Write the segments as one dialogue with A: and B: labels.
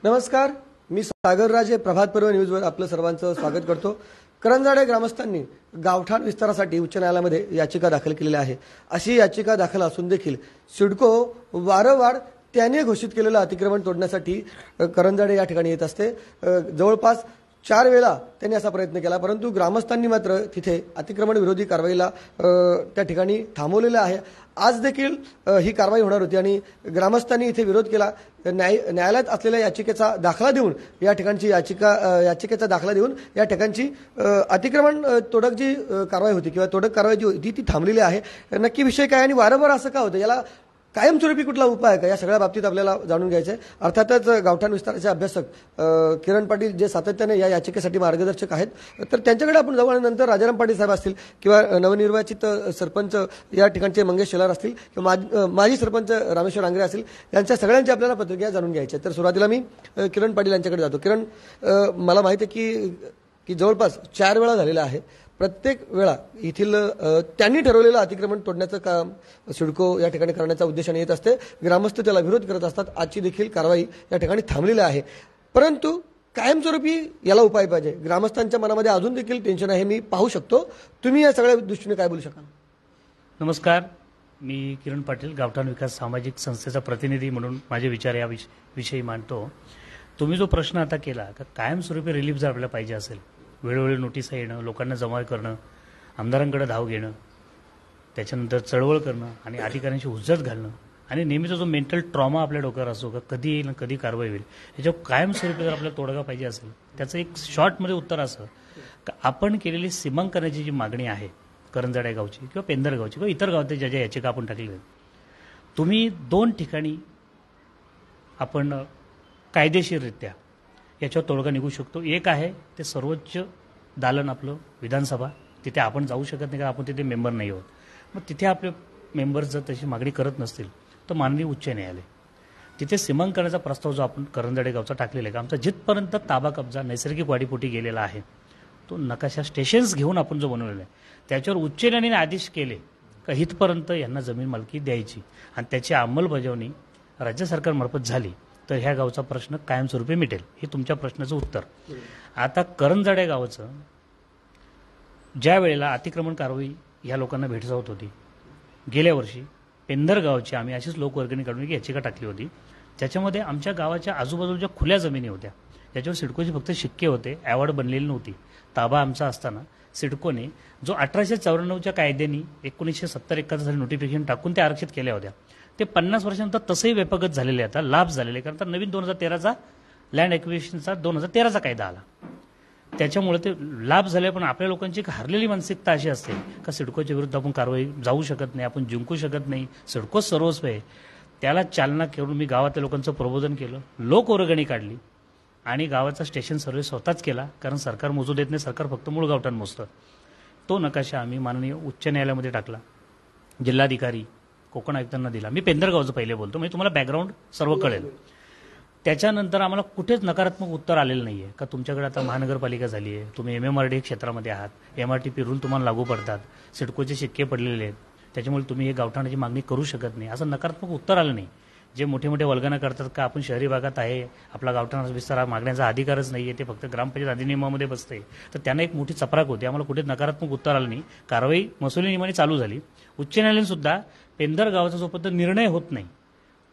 A: नमस्कार, मी सागरराजे प्रभात पर्व न्यूजवर आपलं सर्वांचं स्वागत करतो। करंजाडे ग्रामस्थांनी गावठाण विस्तारासाठी उच्च न्यायालयामध्ये याचिका दाखल केलेली आहे। अशी याचिका दाखल असून देखील सिडको वारंवार त्याने घोषित केलेलं अतिक्रमण तोडण्यासाठी करंजाडे या ठिकाणी येत असते। जवळपास 4 वेळा त्यांनी असा प्रयत्न केला, परंतु ग्रामस्थांनी मात्र तिथे अतिक्रमण विरोधी कारवाईला त्या ठिकाणी थांबवलेलं आहे। आज देखील ही कारवाई होणार होती आणि ग्रामस्थांनी इथे विरोध केला। न्यायालयात असलेल्या याचिकेचा दाखला देऊन या ठिकाणची याचिकेचा दाखला देऊन या ठिकाणची अतिक्रमण तोडक जी कारवाई होती किंवा तोडक कारवाई जी होती ती थांबलेली आहे। नक्की विषय काय आणि वारंवार असं का होतं, याला कायमस्वरूपी कुठला उपाय का, या सगळ्या बाबतीत आपल्याला जाणून घ्यायचं आहे। अर्थातच गावठाण विस्ताराचे अभ्यासक किरण पाटील जे सातत्याने या याचिकेसाठी मार्गदर्शक आहेत, तर त्यांच्याकडे आपण जाऊ आणि नंतर राजाराम पाटील साहेब असतील किंवा नवनिर्वाचित सरपंच या ठिकाणचे मंगेश शेलार असतील किंवा माजी सरपंच रामेश्वर आंग्रे असतील, यांच्या सगळ्यांची आपल्याला प्रतिक्रिया जाणून घ्यायची आहे। तर सुरुवातीला मी किरण पाटील यांच्याकडे जातो। किरण, मला माहिती आहे की जवळपास 4 वेळा झालेला आहे। प्रत्येक वेळा येथील त्यांनी ठरवलेलं अतिक्रमण तोडण्याचं काम सिडको या ठिकाणी करण्याच्या उद्देशाने येत असते। ग्रामस्थ त्याला विरोध करत असतात। आजची देखील कारवाई या ठिकाणी थांबलेली आहे, परंतु कायमस्वरूपी याला उपाय पाहिजे। ग्रामस्थांच्या मनामध्ये अजून देखील टेन्शन आहे, मी पाहू शकतो। तुम्ही या सगळ्या दृष्टीने काय बोलू शकाल?
B: नमस्कार, मी किरण पाटील, गावठाण विकास सामाजिक संस्थेचा प्रतिनिधी म्हणून माझे विचार या विषयी मांडतो। तुम्ही जो प्रश्न आता केला का कायमस्वरूपी रिलीफ जर आपल्याला पाहिजे असेल, वेळोवेळी नोटीस येणं, लोकांना जमा करणं, आमदारांकडे धाव घेणं, त्याच्यानंतर चळवळ करणं आणि अधिकाऱ्यांची हुज्जत घालणं आणि नेहमीचा जो मेंटल ट्रॉमा आपल्या डोक्यावर असतो का कधी येईल आणि कधी कारवाई होईल, याच्यावर कायमस्वरूपी जर आपल्याला तोडगा पाहिजे असेल, त्याचं एक शॉर्टमध्ये उत्तर असं का आपण केलेली सीमांकनाची जी मागणी आहे करंजाडे गावची किंवा पेंदर गावची किंवा इतर गावात ज्या याचिका आपण टाकली, तुम्ही 2 ठिकाणी आपण कायदेशीररित्या याच्यावर तोडगा निघू शकतो। एक आहे ते सर्वोच्च दालन आपलं विधानसभा, तिथे आपण जाऊ शकत नाही कारण आपण तिथे मेंबर नाही आहोत। मग तिथे आपले मेंबर्स जर तशी मागणी करत नसतील तर माननीय उच्च न्यायालय, तिथे सीमांकनाचा प्रस्ताव जो आपण करंजाडे गावचा टाकलेला आहे का आमचा जिथपर्यंत ताबा कब्जा नैसर्गिक वाढीपोटी गेलेला आहे, तो नकाशा स्टेशन्स घेऊन आपण जो बनवलेला आहे त्याच्यावर उच्च न्यायालयाने आदेश केले का इथपर्यंत यांना जमीन मालकी द्यायची आणि त्याची अंमलबजावणी राज्य सरकारमार्फत झाली तर ह्या गावचा प्रश्न कायमस्वरूपी मिटेल। हे तुमच्या प्रश्नाचं उत्तर। आता करंजाडे गावाचं ज्या वेळेला अतिक्रमण कारवाई ह्या लोकांना भेडसावत होती, गेल्या वर्षी पेंदर गावची आम्ही अशीच लोकवर्गणी काढून एक याचिका टाकली होती, ज्याच्यामध्ये आमच्या गावाच्या आजूबाजूच्या खुल्या जमिनी होत्या, ज्याच्यावर सिडकोचे फक्त शिक्के होते, अवॉर्ड बनलेली नव्हती। ताबा आमचा असताना सिडकोने जो 1894च्या कायद्याने 1970-71 साली नोटिफिकेशन टाकून ते आरक्षित केल्या होत्या, ते 50 वर्षांनंतर तसंही व्यापकच झालेले, आता लाभ झालेले, कारण तर नवीन 2013चा लँड ॲक्विजिशनचा 2013चा कायदा आला, त्याच्यामुळे ते लाभ झाले। पण आपल्या लोकांची एक हरलेली मानसिकता अशी असते का सिडकोच्या विरुद्ध आपण कारवाई जाऊ शकत नाही, आपण जिंकू शकत नाही, सिडकोच सर्वस्व आहे। त्याला चालना करून मी गावातल्या लोकांचं प्रबोधन केलं, लोकवर्गणी काढली आणि गावाचा स्टेशन सर्व्हे स्वतःच केला, कारण सरकार मोजू देत नाही, सरकार फक्त मूळ गावठाण मोजतं। तो नकाशा आम्ही माननीय उच्च न्यायालयामध्ये टाकला, जिल्हाधिकारी कोकण आयुक्तांना दिला। मी पेंदर गावचं पहिले बोलतो म्हणजे तुम्हाला बॅकग्राऊंड सर्व कळेल। त्याच्यानंतर आम्हाला कुठेच नकारात्मक उत्तर आलेलं नाहीये का तुमच्याकडे आता महानगरपालिका झाली आहे, तुम्ही MMRD क्षेत्रामध्ये आहात, MRTP रूल तुम्हाला लागू पडतात, सिडकोचे शिक्के पडलेले आहेत, त्याच्यामुळे तुम्ही हे गावठाणाची मागणी करू शकत नाही, असं नकारात्मक उत्तर आलं नाही। जे मोठे मोठे वल्गना करतात का आपण शहरी भागात आहे, आपला गावठाण विस्तार मागण्याचा अधिकारच नाही आहे, ते फक्त ग्रामपंचायत अधिनियमामध्ये बसते, तर त्यांना एक मोठी चपराक होती। आम्हाला कुठेच नकारात्मक उत्तर आलं नाही, कारवाई महसुली नियमाने चालू झाली। उच्च न्यायालयाने सुद्धा पेंदर गावाचा जोपर्यंत निर्णय होत नाही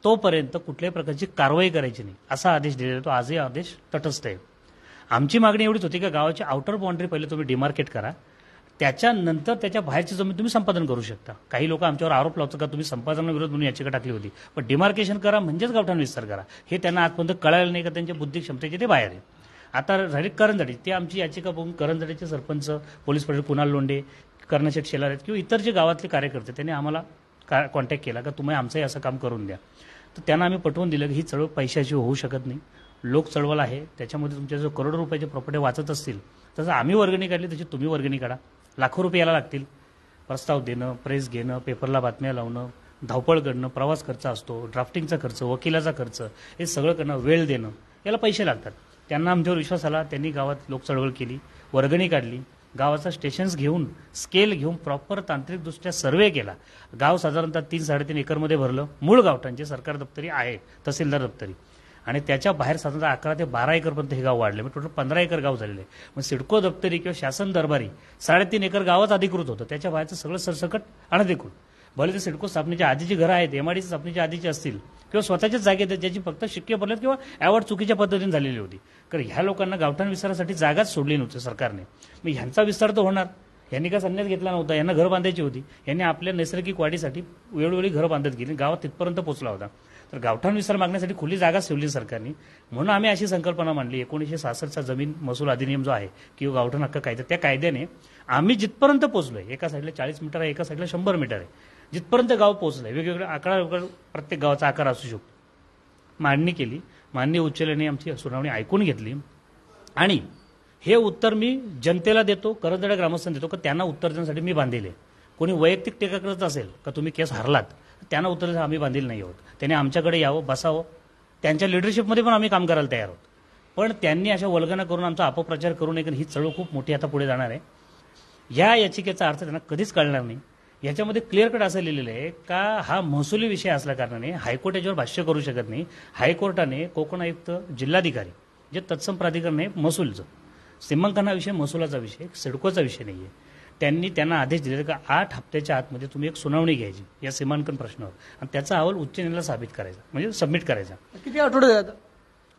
B: तोपर्यंत कुठल्याही प्रकारची कारवाई करायची नाही असा आदेश दिलेला, तो आजही आदेश तटस्थ आहे। आमची मागणी एवढीच होती की गावाची आउटर बाउंड्री पहिले तुम्ही डिमार्केट करा, त्याच्यानंतर त्याच्या बाहेरची जमीन तुम्ही संपादन करू शकता। काही लोक आमच्यावर आरोप लावतात का तुम्ही संपादनाविरोध म्हणून याचिका टाकली होती, पण डिमार्केशन करा म्हणजेच गावठाण विस्तार करा, हे त्यांना आजपर्यंत कळालं नाही का त्यांच्या बुद्धी क्षमतेचे ते बाहेर आहे। आता राहिली करंजाडी, ते आमची याचिका बघून करंजाडीचे सरपंच, पोलीस प्रशासन कुणाल लोंढे, कर्णशेठ शेलार आहेत किंवा इतर जे गावातले कार्यकर्ते, त्यांनी आम्हाला कॉन्टॅक्ट केला का तुम्ही आमचंही असं काम करून द्या, तर त्यांना आम्ही पटवून दिलं की ही चळवळ पैशाची होऊ शकत नाही, लोक चळवळ आहे, त्याच्यामध्ये तुमच्या जो करोडो रुपयाचे प्रॉपर्टी वाचत असतील तसं आम्ही वर्गणी काढली तशी तुम्ही वर्गणी काढा, लाखो रुपये याला लागतील, प्रस्ताव देणं, प्रेस घेणं, पेपरला बातम्या लावणं, धावपळ करणं, प्रवास खर्च असतो, ड्राफ्टिंगचा खर्च, वकिलाचा खर्च, हे सगळं करणं, वेळ देणं, याला पैसे लागतात। त्यांना आमच्यावर विश्वास आला, त्यांनी गावात लोक चळवळ केली, वर्गणी काढली, गावाचा स्टेशन्स घेऊन स्केल घेऊन प्रॉपर तांत्रिकदृष्ट्या सर्वे केला। गाव साधारणतः 3-3.5 एकरमध्ये भरलं, मूळ गावठाणचे सरकार दप्तरी आहे, तहसीलदार दप्तरी, आणि त्याच्या बाहेर साधारणतः 11 ते 12 एकरपर्यंत हे गाव वाढले. मग टोटल 15 एकर गाव झालेले आहे. मग सिडको दप्तरी किंवा शासन दरबारी 3.5 एकर गावच अधिकृत होतं, त्याच्या बाहेरचं सगळं सरसकट अनधिकृत. भले ते सिडको स्थापनेच्या आधीची घरं आहेत, एमआयडीसी स्थापनेच्या आधीची असतील किंवा स्वतःच्याच जागेत आहेत ज्याची फक्त शिक्के पडलेत किंवा ॲवॉर्ड चुकीच्या पद्धतीने झालेली होती. कारण ह्या लोकांना गावठाण विस्तारासाठी जागाच सोडली नव्हती सरकारने. मग ह्यांचा विस्तार तर होणार, यांनी काय संन्यास घेतला नव्हता, यांना घरं बांधायची होती. यांनी आपल्या नैसर्गिक वाढीसाठी वेळोवेळी घरं बांधत गेली, गावात तिथपर्यंत पोहोचला होता. तर गावठाण विस्तार मागण्यासाठी खुली जागा ठेवली सरकारने. म्हणून आम्ही अशी संकल्पना मांडली 1966चा जमीन महसूल अधिनियम जो आहे किंवा गावठाण हक्क कायदा, त्या कायद्याने आम्ही जिथपर्यंत पोहोचलोय, एका साईडला 40 मीटर आहे, एका साईडला 100 मीटर आहे, जिथपर्यंत गाव पोहोचलंय, वेगवेगळे आकडा प्रत्येक गावाचा आकार असू शकतो, मांडणी केली. माननीय उच्च न्यायालयाने आमची सुनावणी ऐकून घेतली आणि हे उत्तर मी जनतेला देतो, करंजडा ग्रामस्थांना देतो की त्यांना उत्तर देण्यासाठी मी बांधील. कोणी वैयक्तिक टीका करत असेल का तुम्ही केस हरलात, त्यांना उत्तर आम्ही बांधील नाही आहोत. त्यांनी आमच्याकडे यावं, बसावं, त्यांच्या लिडरशिपमध्ये पण आम्ही काम करायला तयार आहोत. पण त्यांनी अशा वल्गना करून आमचा अपप्रचार करू नये, ही चळवळ खूप मोठी आता पुढे जाणार आहे. या याचिकेचा अर्थ त्यांना कधीच कळणार नाही. याच्यामध्ये क्लिअर कट असं लिहिलेलं आहे का हा महसुली विषय असल्या कारणाने हायकोर्ट याच्यावर भाष्य करू शकत नाही. हायकोर्टाने कोकण आयुक्त, जिल्हाधिकारी जे तत्सम प्राधिकरण आहे महसूलचं, सीमांकन हा विषय महसुलाचा विषय, सिडकोचा विषय नाही आहे. त्यांनी त्यांना आदेश दिले का 8 हप्त्याच्या आतमध्ये तुम्ही एक सुनावणी घ्यायची या सीमांकन प्रश्नावर आणि त्याचा अहवाल उच्च न्यायालयाला साबित करायचा, म्हणजे सबमिट करायचा.
A: किती आठवडे झाले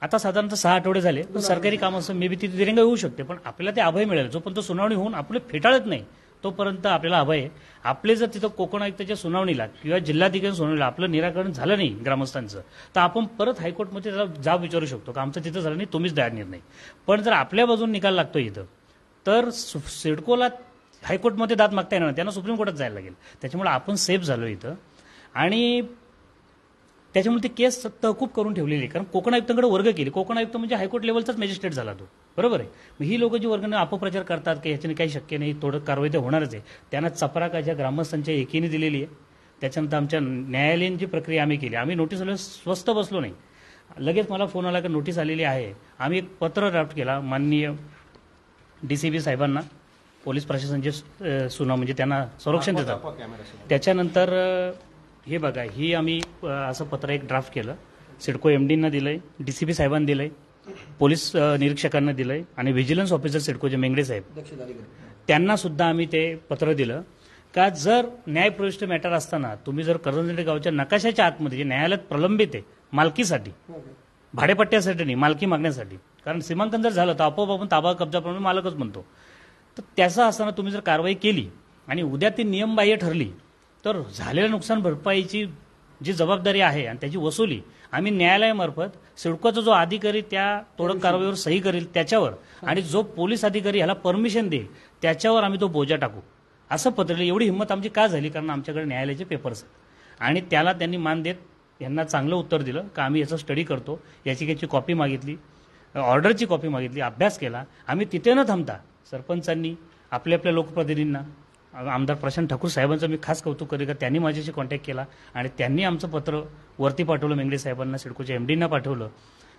B: आता साधारणतः 6 आठवडे झाले. सरकारी काम असं मे बी तिथे दिरंगाई होऊ शकते, पण आपल्याला ते अभय मिळेल. जोपर्यंत सुनावणी होऊन आपले फेटाळत नाही तोपर्यंत आपल्याला अभय आहे. आपले जर तिथं कोकण आयुक्ताच्या सुनावणीला किंवा जिल्हाधिकारी सुनावणीला आपलं निराकरण झालं नाही ग्रामस्थांचं, तर आपण परत हायकोर्टमध्ये त्याला जाब विचारू शकतो का आमचं तिथं झालं नाही, तुम्हीच द्या निर्णय. पण जर आपल्या बाजून निकाल लागतो इथं, तर सिडकोला हायकोर्टमध्ये दाद मागता येणार, त्यांना सुप्रीम कोर्टात जायला लागेल. त्याच्यामुळे आपण सेफ झालो इथं आणि त्याच्यामुळे ती केस तहकूब करून ठेवलेली आहे. कारण कोकण आयुक्तांकडे वर्ग केली. कोकण आयुक्त म्हणजे हायकोर्ट लेवलचाच मॅजिस्ट्रेट झाला तो, बरोबर आहे. मग ही लोक जी वर्गाने अपप्रचार करतात की ह्याच्याने काही शक्य नाही, थोडं कारवाई तर होणारच आहे, त्यांना चपराकाच्या ग्रामस्थांच्या एकीने दिलेली आहे. त्याच्यानंतर आमच्या न्यायालयीन जी प्रक्रिया आम्ही केली, आम्ही नोटीस आलो स्वस्त बसलो नाही. लगेच मला फोन आला की नोटीस आलेली आहे. आम्ही एक पत्र ड्राफ्ट केला माननीय DCP साहेबांना, पोलीस प्रशासनाचे म्हणजे त्यांना संरक्षण देतात. त्याच्यानंतर हे बघा, ही आम्ही असं पत्र एक ड्राफ्ट केलं, सिडको MDना दिलंय, DCP साहेबांना दिलंय, पोलीस निरीक्षकांना दिलंय आणि व्हिजिलन्स ऑफिसर सिडकोचे मेंगडे साहेब त्यांना सुद्धा आम्ही ते पत्र दिलं का जर न्यायप्रविष्ट मॅटर असताना तुम्ही जर करंजडे गावच्या नकाशाच्या आतमध्ये जे न्यायालयात प्रलंबित आहे मालकीसाठी, भाडेपट्ट्यासाठी नाही, मालकी मागण्यासाठी, कारण सीमांकन जर झालं तर आपोआप आपण ताबा कब्जाप्रमाणे मालकच म्हणतो, तर त्याचं असताना तुम्ही जर कारवाई केली आणि उद्या ती नियमबाह्य ठरली तर झालेल्या नुकसान भरपाईची जी जबाबदारी आहे आणि त्याची वसुली आम्ही न्यायालयामार्फत सिडकोचा जो अधिकारी त्या तोडक कारवाईवर सही करेल त्याच्यावर आणि जो पोलीस अधिकारी ह्याला परमिशन देईल त्याच्यावर आम्ही तो बोजा टाकू असं पत्र. एवढी हिंमत आमची का झाली, कारण आमच्याकडे न्यायालयाचे पेपर्स आहेत आणि त्याला त्यांनी मान देत यांना चांगलं उत्तर दिलं का आम्ही याचा स्टडी करतो, याचिकेची कॉपी मागितली, ऑर्डरची कॉपी मागितली, अभ्यास केला. आम्ही तिथे न थांबता सरपंचांनी आपल्या आपल्या लोकप्रतिनिधींना, आमदार प्रशांत ठाकूर साहेबांचं मी खास कौतुक करेल का त्यांनी माझ्याशी कॉन्टॅक्ट केला आणि त्यांनी आमचं पत्र वरती पाठवलं, मेंगडे साहेबांना, सिडकोच्या MDना पाठवलं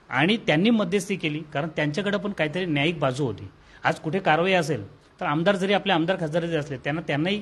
B: आणि त्यांनी मध्यस्थी केली. कारण त्यांच्याकडे पण काहीतरी न्यायिक बाजू होती. आज कुठे कारवाई असेल तर आमदार जरी आपले आमदार खासदार जरी असले त्यांनाही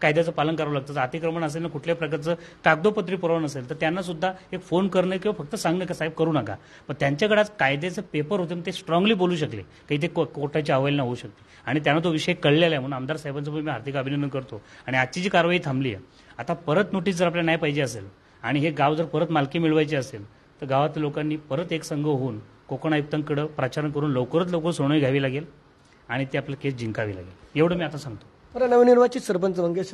B: कायद्याचं पालन करावं लागतं. अतिक्रमण असेल ना, कुठल्याही प्रकारचं कागदोपत्री पुरावा नसेल तर त्यांना सुद्धा एक फोन करणं किंवा फक्त सांगणं का साहेब करू नका. पण त्यांच्याकडे आज कायद्याचे पेपर होते, ते स्ट्रॉंगली बोलू शकले काही ते कोर्टाची अवहेलना होऊ शकते आणि त्यांना तो विषय कळलेला आहे. म्हणून आमदार साहेबांचं पण मी हार्दिक अभिनंदन करतो. आणि आजची जी कारवाई थांबली आहे, आता परत नोटीस जर आपल्याला नाही पाहिजे असेल आणि हे गाव जर परत मालकी मिळवायची असेल तर गावातल्या लोकांनी परत एक संघ होऊन कोकण आयुक्तांकडे प्रचारण करून लवकरात लवकर सुनावणी घ्यावी लागेल आणि ती आपलं केस जिंकावी लागेल. एवढं मी आता सांगतो.
A: बरं, नवनिर्वाचित सरपंच मंगेश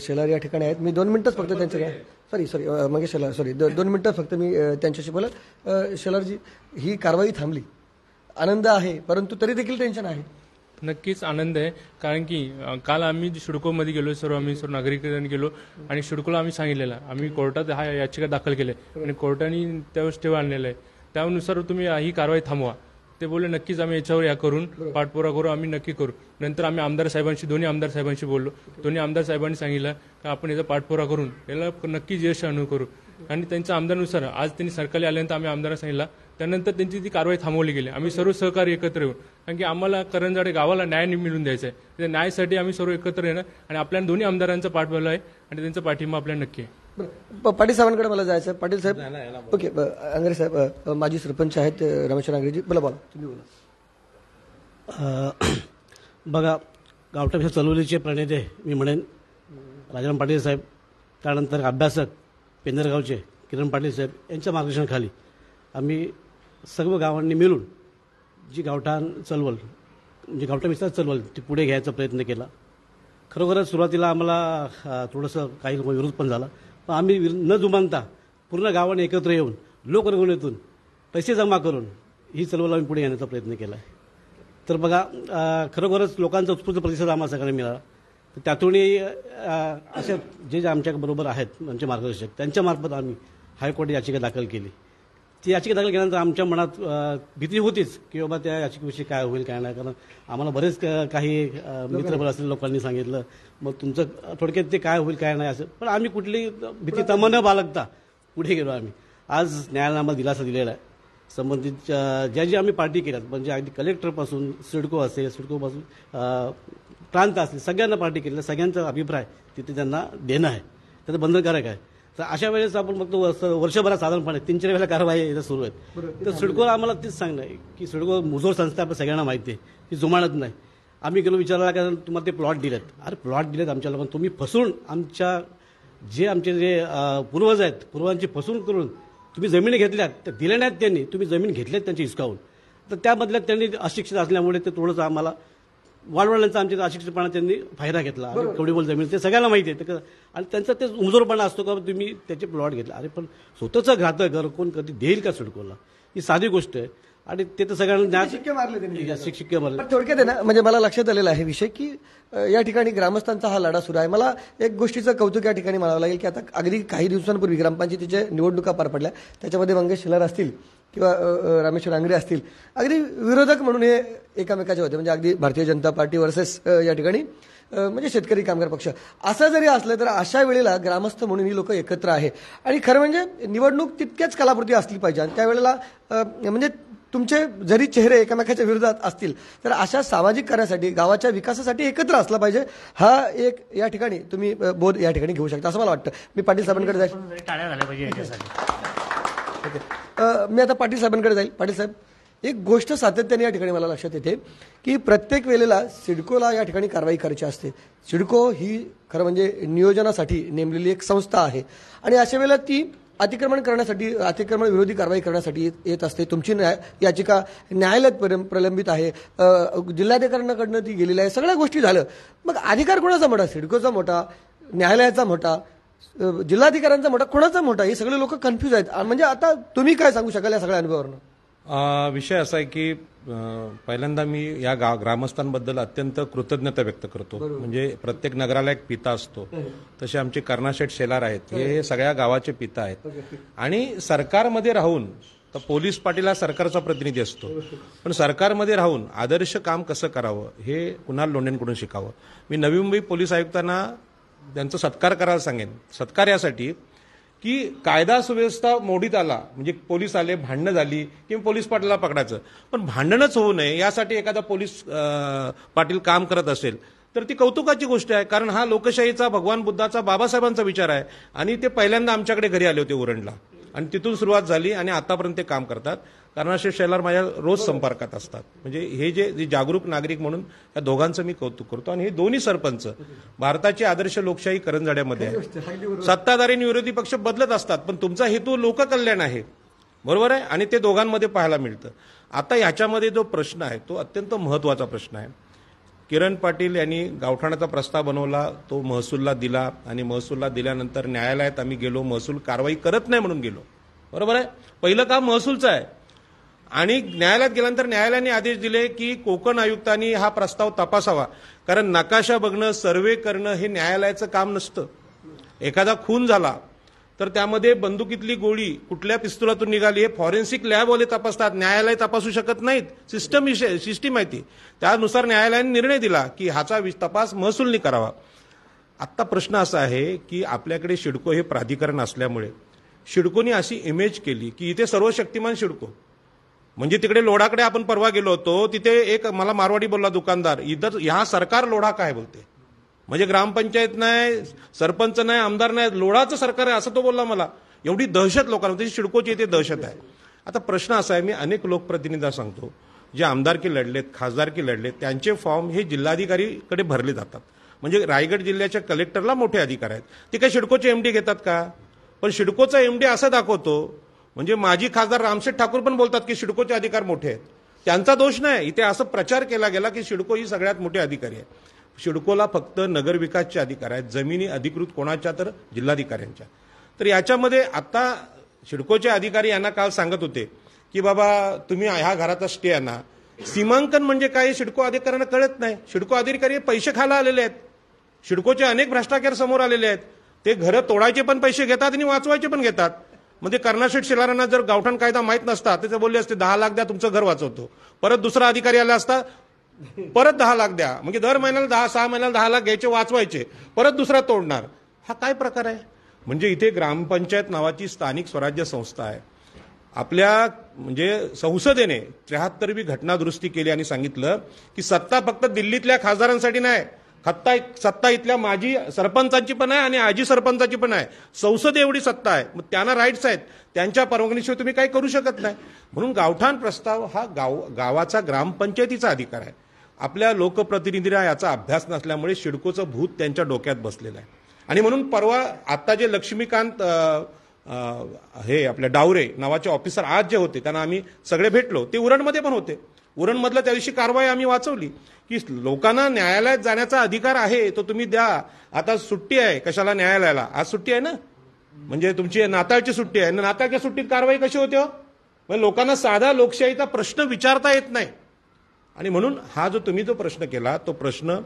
A: शेलार या ठिकाणी आहेत. मी 2 मिनिटच फक्त त्यांचं मंगेश शेलार 2 मिनिटं फक्त मी त्यांच्याशी बोलत. शेलारजी, ही कारवाई थांबली, आनंद आहे परंतु तरी देखील टेन्शन आहे.
C: नक्कीच आनंद आहे, कारण की काल आम्ही सिडकोमध्ये गेलो, आम्ही सर्व नागरिकांनी गेलो आणि सिडकोला आम्ही सांगितलेलं आम्ही कोर्टात हा याचिका दाखल केली आणि कोर्टाने त्यावर स्टे आणलेला आहे, त्यानुसार तुम्ही ही कारवाई थांबवा. ते बोलले नक्कीच आम्ही याच्यावर या करून पाठपुरावा करू, आम्ही नक्की करू. नंतर आम्ही दोन्ही आमदार साहेबांशी बोललो. दोन्ही आमदार साहेबांनी सांगितलं की आपण याचा पाठपुरावा करून याला नक्कीच यश आणू करू. आणि त्यांच्या आमदारानुसार आज त्यांनी सरकारी आल्यानंतर आम्ही आमदारांना सांगितलं, त्यानंतर त्यांची ती कारवाई थांबवली गेली. आम्ही सर्व सहकारी एकत्र येऊन, कारण की आम्हाला करंजाडे गावाला न्याय मिळून द्यायचा आहे, त्या न्यायासाठी आम्ही सर्व एकत्र येणार आणि आपल्या दोन्ही आमदारांचा पाठबळ आहे आणि त्यांचा पाठिंबा आपल्याला नक्की आहे.
A: पाटील साहेबांकडे मला जायचं आहे. पाटील साहेब, ओके, आंग्रे साहेब माजी सरपंच आहेत रमेश आंग्रेजी, बोला तुम्ही बोला.
D: बघा, गावठाण चळवळीचे प्रणेते मी म्हणेन राजाराम पाटील साहेब, त्यानंतर अभ्यासक पेंदरगावचे किरण पाटील साहेब यांच्या मार्गदर्शनाखाली आम्ही सर्व गावांनी मिळून जी गावठाण चळवळ म्हणजे गावठाण विस्तार चळवळ ती पुढे घ्यायचा प्रयत्न केला. खरोखरच सुरुवातीला आम्हाला थोडंसं काही विरोध पण झाला, पण आम्ही न जुमानता पूर्ण गावाने एकत्र येऊन लोकरंगवणीतून पैसे जमा करून ही चळवळ आम्ही पुढे येण्याचा प्रयत्न केला आहे. तर बघा, खरोखरच लोकांचा उत्स्फूर्त प्रतिसाद आम्हाला सगळ्यांना मिळाला. तर त्यातूनही असे जे आमच्याबरोबर आहेत आमचे मार्गदर्शक त्यांच्यामार्फत आम्ही हायकोर्ट याचिका दाखल केली. ती याचिका दाखल केल्यानंतर आमच्या मनात भीती होतीच की बाबा त्या याचिकेविषयी काय होईल काय नाही, कारण आम्हाला बरेच काही मित्रबळ असलेल्या लोकांनी सांगितलं मग तुमचं थोडक्यात ते काय होईल काय नाही असं, पण आम्ही कुठली भीती तमा न बाळगता पुढे गेलो. आम्ही आज न्यायालयाने आम्हाला दिलासा दिलेला आहे. संबंधित ज्या आम्ही पार्टी केल्यात म्हणजे अगदी कलेक्टरपासून सिडको असेल, सिडकोपासून प्रांत असेल, सगळ्यांना पार्टी केलेल्या सगळ्यांचा अभिप्राय तिथे त्यांना देणं आहे, त्याचं बंधनकारक आहे. तर अशा वेळेस आपण बघतो वर्षभरात साधारणपणे 3-4 वेळेला कारवाई इथं सुरू आहेत. तर सिडकोला आम्हाला तेच सांगणं आहे की सिडको मुजोर संस्था आपल्या सगळ्यांना माहिती आहे, ती जुमानत नाही. आम्ही गेलो विचारायला कारण तुम्हाला ते प्लॉट दिलेत. अरे प्लॉट दिलेत आमच्या लोकांना, तुम्ही फसून आमचे जे पूर्वज आहेत पूर्वांची फसून करून तुम्ही जमिनी घेतल्यात, तर दिल्या नाहीत त्यांनी, तुम्ही जमीन घेतल्यात त्यांची हिसकावून. तर त्याबदल्यात त्यांनी अशिक्षित असल्यामुळे ते थोडंसं आम्हाला वाडवडिलांचा आमच्या अशिक्षितपणा त्यांनी फायदा घेतला. केवढी बोल जमीन ते सगळ्यांना माहिती आहे. आणि त्यांचा ते उमजोरपणा असतो का तुम्ही त्याचे प्लॉट घेतला. अरे पण स्वतःचं घरातं घर कोण कधी देईल का सिडकोला, ही साधी गोष्ट आहे. आणि ते तर सगळ्यांना
A: शिक्के मारले त्यांनी.
D: शिक्के मारले.
A: थोडक्यात आहे ना, म्हणजे मला लक्षात आलेला आहे विषय की या ठिकाणी ग्रामस्थांचा हा लढा सुरू आहे. मला एक गोष्टीचं कौतुक या ठिकाणी म्हणावं लागेल की आता अगदी काही दिवसांपूर्वी ग्रामपंचायतीच्या निवडणुका पार पडल्या, त्याच्यामध्ये मंगेश शेलार असतील किंवा रामेश्वर आंग्रे असतील, अगदी विरोधक म्हणून हे एकामेकाचे होते. म्हणजे अगदी भारतीय जनता पार्टी वर्सेस या ठिकाणी म्हणजे शेतकरी कामगार पक्ष असं जरी असलं तर अशा वेळेला ग्रामस्थ म्हणून ही लोक एकत्र आहे. आणि खरं म्हणजे निवडणूक तितक्याच कलापुरती असली पाहिजे. आणि त्यावेळेला म्हणजे तुमचे जरी चेहरे एकमेकाच्या विरोधात असतील तर अशा सामाजिक कार्यासाठी गावाच्या विकासासाठी एकत्र असला पाहिजे. हा एक या ठिकाणी तुम्ही बोध या ठिकाणी घेऊ शकता असं मला वाटतं. मी पाटील साहेबांकडे जाईल.
B: टाळ्या झाल्या पाहिजे याच्यासाठी.
A: ओके, मी आता पाटील साहेबांकडे जाईल. पाटील साहेब, एक गोष्ट सातत्याने या ठिकाणी मला लक्षात येते की प्रत्येक वेळेला सिडकोला या ठिकाणी कारवाई करायची असते. सिडको ही खरं म्हणजे नियोजनासाठी नेमलेली एक संस्था आहे आणि अशा वेळेला ती अतिक्रमण विरोधी कारवाई करण्यासाठी येत असते. तुमची याचिका न्यायालयात प्रलंबित आहे, जिल्हाधिकाऱ्यांकडनं ती गेलेली आहे, सगळ्या गोष्टी झालं. मग अधिकार कोणाचा मोठा, सिडकोचा मोठा, न्यायालयाचा मोठा, जिल्हाधिकाऱ्यांचा मोठा, कोणाचा मोठा, हे सगळे लोक कन्फ्यूज आहेत. म्हणजे आता तुम्ही काय सांगू शकाल या सगळ्या अनुभवावरनं?
E: विषय असा आहे की पहिल्यांदा मी या ग्रामस्थांबद्दल अत्यंत कृतज्ञता व्यक्त करतो. म्हणजे प्रत्येक नगराला एक पिता असतो, तसे आमचे कर्णाशेठ शेलार आहेत, हे सगळ्या गावाचे पिता आहेत. आणि सरकारमध्ये राहून तर पोलीस पाटील हा सरकारचा प्रतिनिधी असतो, पण सरकारमध्ये राहून आदर्श काम कसं करावं हे कुणाल लोंढेंकडून शिकावं. मी नवी मुंबई पोलीस आयुक्तांना त्यांचा सत्कार करायला सांगेन. सत्कार यासाठी की कायदा सुव्यवस्था मोडीत आला म्हणजे पोलीस आले, भांडणं झाली की पोलीस पाटलाला पकडायचं, पण भांडणच होऊ नये यासाठी एखादा पोलीस पाटील काम करत असेल तर ती कौतुकाची गोष्ट आहे. कारण हा लोकशाहीचा, भगवान बुद्धाचा, बाबासाहेबांचा विचार आहे. आणि ते पहिल्यांदा आमच्याकडे घरी आले होते उरणला आणि तिथून सुरुवात झाली आणि आतापर्यंत ते काम करतात. कर्णाशेठ शेलार माझ्या रोज संपर्कात असतात. म्हणजे हे जे जागरूक नागरिक म्हणून या दोघांचं मी कौतुक करतो. आणि हे दोन्ही सरपंच भारताची आदर्श लोकशाही करंजाड्यामध्ये आहे. सत्ताधारी आणि विरोधी पक्ष बदलत असतात, पण तुमचा हेतू लोककल्याण आहे, बरोबर आहे, आणि ते दोघांमध्ये पाहायला मिळतं. आता ह्याच्यामध्ये जो प्रश्न आहे तो अत्यंत महत्वाचा प्रश्न आहे. किरण पाटील यांनी गावठाणाचा प्रस्ताव बनवला, तो महसूलला दिला आणि महसूलला दिल्यानंतर न्यायालयात आम्ही गेलो, महसूल कारवाई करत नाही म्हणून गेलो, बरोबर आहे. पहिलं काम महसूलचं आहे. आणि न्यायालयात गेल्यानंतर न्यायालयाने आदेश दिले की कोकण आयुक्तांनी हा प्रस्ताव तपासावा, कारण नकाशा बघणं, सर्वे करणं हे न्यायालयाचं काम नसतं. एखादा खून झाला तर त्यामध्ये बंदुकीतली गोळी कुठल्या पिस्तुलातून निघाली हे फॉरेन्सिक लॅबवाले तपासतात, न्यायालय तपासू शकत नाहीत. सिस्टम आहे ती. त्यानुसार न्यायालयाने निर्णय दिला की ह्याचा तपास महसूलनी करावा. आत्ता प्रश्न असा आहे की आपल्याकडे सिडको हे प्राधिकरण असल्यामुळे सिडकोनी अशी इमेज केली की इथे सर्व शक्तिमान सिडको. म्हणजे तिकडे लोढाकडे आपण परवा गेलो होतो, तिथे एक मला मारवाडी बोलला दुकानदार, इधर ह्या सरकार लोढा काय बोलते. म्हणजे ग्रामपंचायत नाही, सरपंच नाही, आमदार नाही, लोढाचं सरकार आहे असं तो बोलला मला. एवढी दहशत लोकांना, सिडकोची इथे दहशत आहे. आता प्रश्न असा आहे, मी अनेक लोकप्रतिनिधी सांगतो, जे आमदारकी लढलेत, खासदारकी लढलेत, त्यांचे फॉर्म हे जिल्हाधिकारीकडे भरले जातात. म्हणजे रायगड जिल्ह्याच्या कलेक्टरला मोठे अधिकार आहेत. ते काही सिडकोचे एमडी घेतात का? पण सिडकोचा एमडी असं दाखवतो, म्हणजे माजी खासदार रामशेठ ठाकूर पण बोलतात की सिडकोचे अधिकार मोठे आहेत. त्यांचा दोष नाही. इथे असं प्रचार केला गेला की सिडको ही सगळ्यात मोठी अधिकारी आहे. सिडकोला फक्त नगरविकासचे अधिकार आहेत, जमिनी अधिकृत कोणाच्या, तर जिल्हाधिकाऱ्यांच्या. तर याच्यामध्ये आता सिडकोचे अधिकारी यांना काल सांगत होते की बाबा तुम्ही ह्या घराचा स्टे आणा. सीमांकन म्हणजे काय सिडको अधिकाऱ्यांना कळत नाही. सिडको अधिकारी पैसे खायला आलेले आहेत. सिडकोचे अनेक भ्रष्टाचार समोर आलेले आहेत. ते घरं तोडायचे पण पैसे घेतात आणि वाचवायचे पण घेतात. म्हणजे कर्नाशेठ शेलारांना जर गावठाण कायदा माहीत नसता तर ते बोलले असते 10 लाख द्या तुमचं घर वाचवतो. परत दुसरा अधिकारी आला असता, परत 10 लाख द्या. म्हणजे दर महिन्याला 6 महिन्याला 10 लाख घ्यायचे, वाचवायचे, परत दुसरा तोडणार. हा काय प्रकार आहे? म्हणजे इथे ग्रामपंचायत नावाची स्थानिक स्वराज्य संस्था आहे. आपल्या म्हणजे संसदेने 73वी घटना दुरुस्ती केली आणि सांगितलं की सत्ता फक्त दिल्लीतल्या खासदारांसाठी नाही, सत्ता इथल्या माजी सरपंचांची पण आहे आणि आजी सरपंचाची पण आहे. संसद एवढी सत्ता आहे, मग त्यांना राईट्स आहेत. त्यांच्या परवानगीशिवाय तुम्ही काही करू शकत नाही. म्हणून गावठाण प्रस्ताव हा गावाचा ग्रामपंचायतीचा अधिकार आहे. आपल्या लोकप्रतिनिधींना याचा अभ्यास नसल्यामुळे सिडकोचं भूत त्यांच्या डोक्यात बसलेलं आहे. आणि म्हणून परवा आता जे लक्ष्मीकांत हे आपल्या डावरे नावाचे ऑफिसर आज जे होते त्यांना आम्ही सगळे भेटलो. ते उरणमध्ये पण होते. उरणमधलं त्या दिवशी कारवाई आम्ही वाचवली की लोकांना न्यायालयात जाण्याचा अधिकार आहे तो तुम्ही द्या. आता सुट्टी आहे, कशाला न्यायालयाला? आज सुट्टी आहे ना, म्हणजे तुमची नाताळची सुट्टी आहे. नाताळच्या सुट्टीत कारवाई कशी होते? म्हणजे लोकांना साधा लोकशाहीचा प्रश्न विचारता येत नाही. आणि म्हणून हा जो तुम्ही प्रश्न केला तो प्रश्न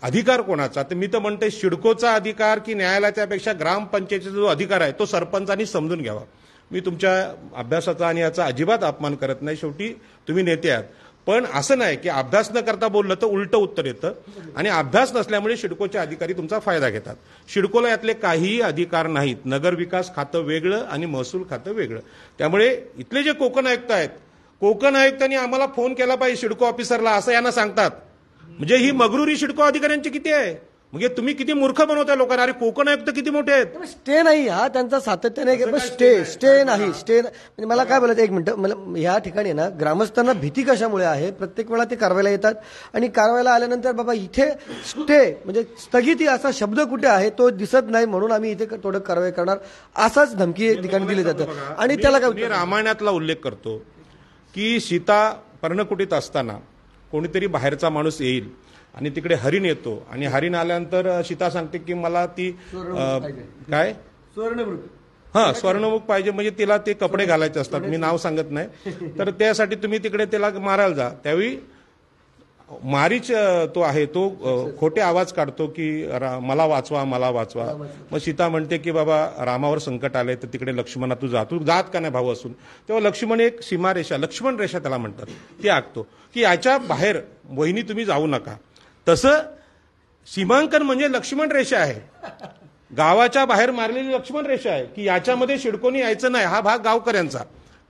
E: अधिकार कोणाचा, तर मी तर म्हणते सिडकोचा अधिकार की न्यायालयाच्यापेक्षा ग्रामपंचायतीचा जो अधिकार आहे तो सरपंचांनी समजून घ्यावा. मी तुमच्या अभ्यासाचा आणि याचा अजिबात अपमान करत नाही. शेवटी तुम्ही नेते आहात. पण असं नाही की अभ्यास न करता बोललं तर उलटं उत्तर येतं. आणि अभ्यास नसल्यामुळे सिडकोचे अधिकारी तुमचा फायदा घेतात. सिडकोला यातले काहीही अधिकार नाहीत. नगरविकास खातं वेगळं आणि महसूल खातं वेगळं. त्यामुळे इथले जे कोकण आयुक्त आहेत, कोकण आयुक्तांनी आम्हाला फोन केला पाहिजे सिडको ऑफिसरला असं यांना सांगतात. म्हणजे ही मगरुरी सिडको अधिकाऱ्यांची किती आहे? म्हणजे तुम्ही किती मूर्ख बनवताय लोकांना. अरे कोकण आयुक्त किती मोठे आहेत.
A: स्टे नाही हा त्यांचा सातत्याने स्टे नाही. म्हणजे मला काय बोलायचं, एक मिनिट, मला ह्या ठिकाणी ना ग्रामस्थांना भीती कशामुळे आहे? प्रत्येक वेळा ते कारवाईला येतात आणि कारवाईला आल्यानंतर बाबा इथे स्टे म्हणजे स्थगिती असा शब्द कुठे आहे तो दिसत नाही, म्हणून आम्ही इथे थोडं कारवाई करणार असाच धमकी ठिकाणी दिली जातं. आणि त्याला काय
E: मी रामायणातला उल्लेख करतो की सीता पर्णकुटीत असताना कोणीतरी बाहेरचा माणूस येईल आणि तिकडे हरिण येतो आणि हरिण आल्यानंतर सीता सांगते की मला ती काय स्वर्णमुख पाहिजे, म्हणजे तिला ते कपडे घालायचे असतात, मी नाव सांगत नाही. तर त्यासाठी तुम्ही तिकडे त्याला मारायला जा. त्यावेळी मारीच तो आहे तो खोटे आवाज काढतो की मला वाचवा, मला वाचवा. मग सीता म्हणते की बाबा रामावर संकट आलंय तर तिकडे लक्ष्मणा तू जात का नाही भाऊ असून. तेव्हा लक्ष्मण एक सीमारेषा, लक्ष्मण रेषा त्याला म्हणतात, ती आखतो की याच्या बाहेर वहिनी तुम्ही जाऊ नका. तसं सीमांकन म्हणजे लक्ष्मण रेषा आहे, गावाच्या बाहेर मारलेली लक्ष्मण रेषा आहे की याच्यामध्ये सिडकोनी यायचं नाही. हा भाग गावकऱ्यांचा.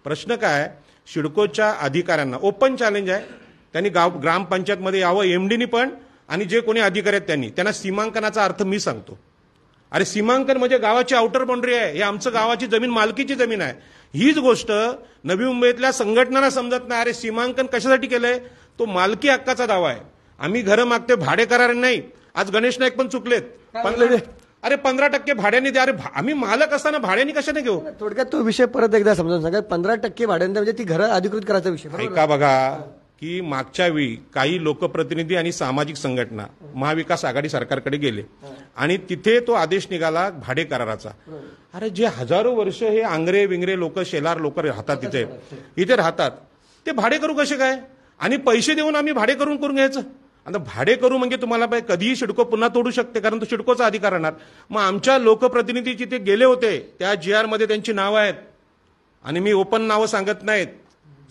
E: प्रश्न काय, सिडकोच्या अधिकाऱ्यांना ओपन चॅलेंज आहे, त्यांनी ग्रामपंचायतमध्ये यावं, एमडीनी पण, आणि जे कोणी अधिकारी आहेत त्यांना सीमांकनाचा अर्थ मी सांगतो. अरे सीमांकन म्हणजे गावाची आउटर बाउंड्री आहे, हे आमचं गावाची जमीन मालकीची जमीन आहे. हीच गोष्ट नवी मुंबईतल्या संघटनांना समजत नाही. अरे सीमांकन कशासाठी केलंय? तो मालकी हक्काचा दावा आहे. आम्ही घरं मागते, भाडे करार नाही. आज गणेश नाईक पण चुकलेत. अरे 15% भाड्याने द्या. अरे आम्ही मालक असताना भाड्याने कशाने घेऊ?
A: थोडक्यात तो विषय परत एकदा समजून सांगा. 15% भाड्याने म्हणजे ती घरं अधिकृत करायचा विषय.
E: ऐका बघा की मागच्या वेळी काही लोकप्रतिनिधी आणि सामाजिक संघटना महाविकास आघाडी सरकारकडे गेले आणि तिथे तो आदेश निघाला भाडे कराराचा. अरे जे हजारो वर्ष हे आंग्रे विंगरे लोक, शेलार लोक राहतात इथे राहतात, ते भाडे करू कसे काय? आणि पैसे देऊन आम्ही भाडे करून घ्यायचं. आता भाडे करू म्हणजे तुम्हाला कधीही सिडको पुन्हा तोडू शकते, कारण तो सिडकोचा अधिकार राहणार. मग आमच्या लोकप्रतिनिधी जिथे गेले होते त्या GR मध्ये त्यांची नावं आहेत आणि मी ओपन नावं सांगत नाहीत,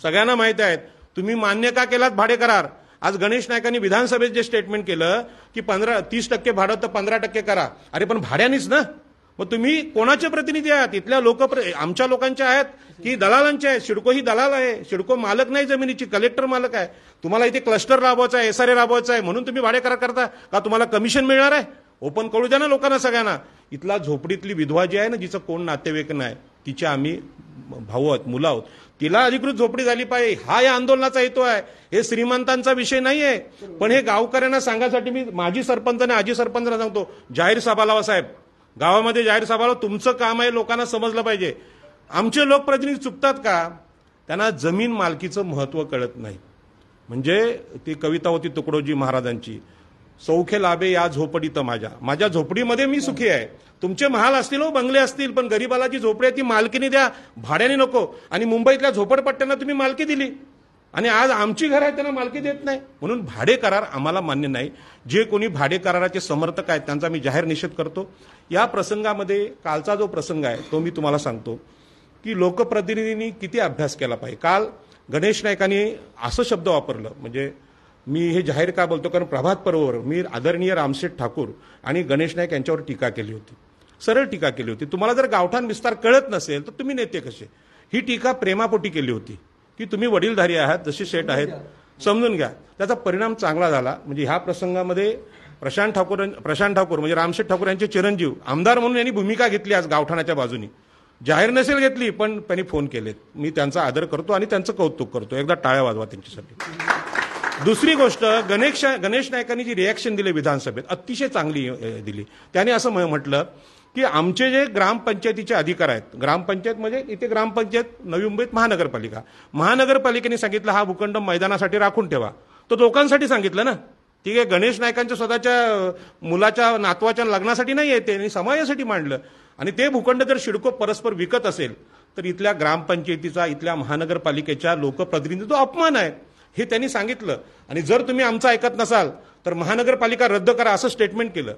E: सगळ्यांना माहिती आहेत. तुम्ही मान्य का केलात भाडे करार? आज गणेश नाईकांनी विधानसभेत जे स्टेटमेंट केलं की 30% भाडं तर 15% करा. अरे पण भाड्यानेच ना, मग तुम्ही कोणाचे प्रतिनिधी आहात? इथल्या आमच्या लोकांच्या आहेत की दलालांचे आहेत? सिडको ही दलाल आहे, सिडको मालक नाही जमिनीची, कलेक्टर मालक आहे. तुम्हाला इथे क्लस्टर राबवायचा आहे, SRA राबवायचा आहे म्हणून तुम्ही भाडे करार करता का? तुम्हाला कमिशन मिळणार आहे? ओपन कळू द्या ना लोकांना सगळ्यांना. इथला झोपडीतली विधवा जी आहे ना, जिचं कोण नातेवाईक नाही, तिचे आम्ही भाऊ आहोत, मुलं आहोत, तिला अधिकृत झोपडी झाली पाहिजे, हा या आंदोलनाचा हेतू आहे. हे श्रीमंतांचा विषय नाहीये. पण हे गावकऱ्यांना सांगायसाठी मी माजी सरपंच आणि आजी सरपंचांना सांगतो, जाहीर सभा लावा साहेब, गावामध्ये जाहीर सभा लावा. तुमचं काम आहे लोकांना समजलं पाहिजे. आमचे लोकप्रतिनिधी चुकतात का? त्यांना जमीन मालकीचं महत्व कळत नाही. म्हणजे ती कविता होती तुकडोजी महाराजांची, सौख्य लाभे या झोपडीत माझ्या झोपडीमध्ये मी सुखी आहे. तुमचे महाल असतील हो, बंगले असतील, पण गरीबाला जी झोपडी आहे ती मालकीने द्या, भाड्याने नको. आणि मुंबईतल्या झोपडपट्ट्यांना तुम्ही मालकी दिली आणि आज आमची घर आहे त्यांना मालकी देत नाही. म्हणून भाडे करार आम्हाला मान्य नाही. जे कोणी भाडे कराराचे समर्थक आहेत त्यांचा मी जाहीर निषेध करतो. या प्रसंगामध्ये कालचा जो प्रसंग आहे तो मी तुम्हाला सांगतो की लोकप्रतिनिधींनी किती अभ्यास केला पाहिजे. काल गणेश नाईकांनी असं शब्द वापरलं, म्हणजे मी हे जाहीर का बोलतो कारण प्रभात पर्ववर मी आदरणीय रामशेठ ठाकूर आणि गणेश नाईक यांच्यावर टीका केली होती, सरळ टीका केली होती. तुम्हाला जर गावठाण विस्तार कळत नसेल तर तुम्ही नेते कसे? ही टीका प्रेमापोटी केली होती की तुम्ही वडीलधारी आहात, जसे शेठ आहेत, समजून घ्या. त्याचा परिणाम चांगला झाला. म्हणजे ह्या प्रसंगामध्ये प्रशांत ठाकूर म्हणजे रामशेठ ठाकूर यांचे चिरंजीव आमदार म्हणून यांनी भूमिका घेतली आज गावठाणाच्या बाजूनी. जाहीर नसेल घेतली पण त्यांनी फोन केलेत. मी त्यांचा आदर करतो आणि त्यांचं कौतुक करतो. एकदा टाळ्या वाजवा त्यांच्यासाठी. दुसरी गोष्ट, गणेश नाईकांनी जी रिॲक्शन दिली विधानसभेत अतिशय चांगली दिली. त्याने असं म्हटलं की आमचे जे ग्रामपंचायतीचे अधिकार आहेत, ग्रामपंचायत म्हणजे इथे ग्रामपंचायत नवी मुंबईत महानगरपालिकेने सांगितलं हा भूखंड मैदानासाठी राखून ठेवा. तो लोकांसाठी सांगितलं ना. ठीक आहे, गणेश नाईकांच्या स्वतःच्या मुलाच्या नातवाच्या लग्नासाठी नाही आहे, त्यांनी समाजासाठी मांडलं. आणि ते भूखंड जर सिडको परस्पर विकत असेल तर इथल्या ग्रामपंचायतीचा, इथल्या महानगरपालिकेच्या लोकप्रतिनिधीचा तो अपमान आहे हे त्यांनी सांगितलं. आणि जर तुम्ही आमचं ऐकत नसाल तर महानगरपालिका रद्द करा असं स्टेटमेंट केलं.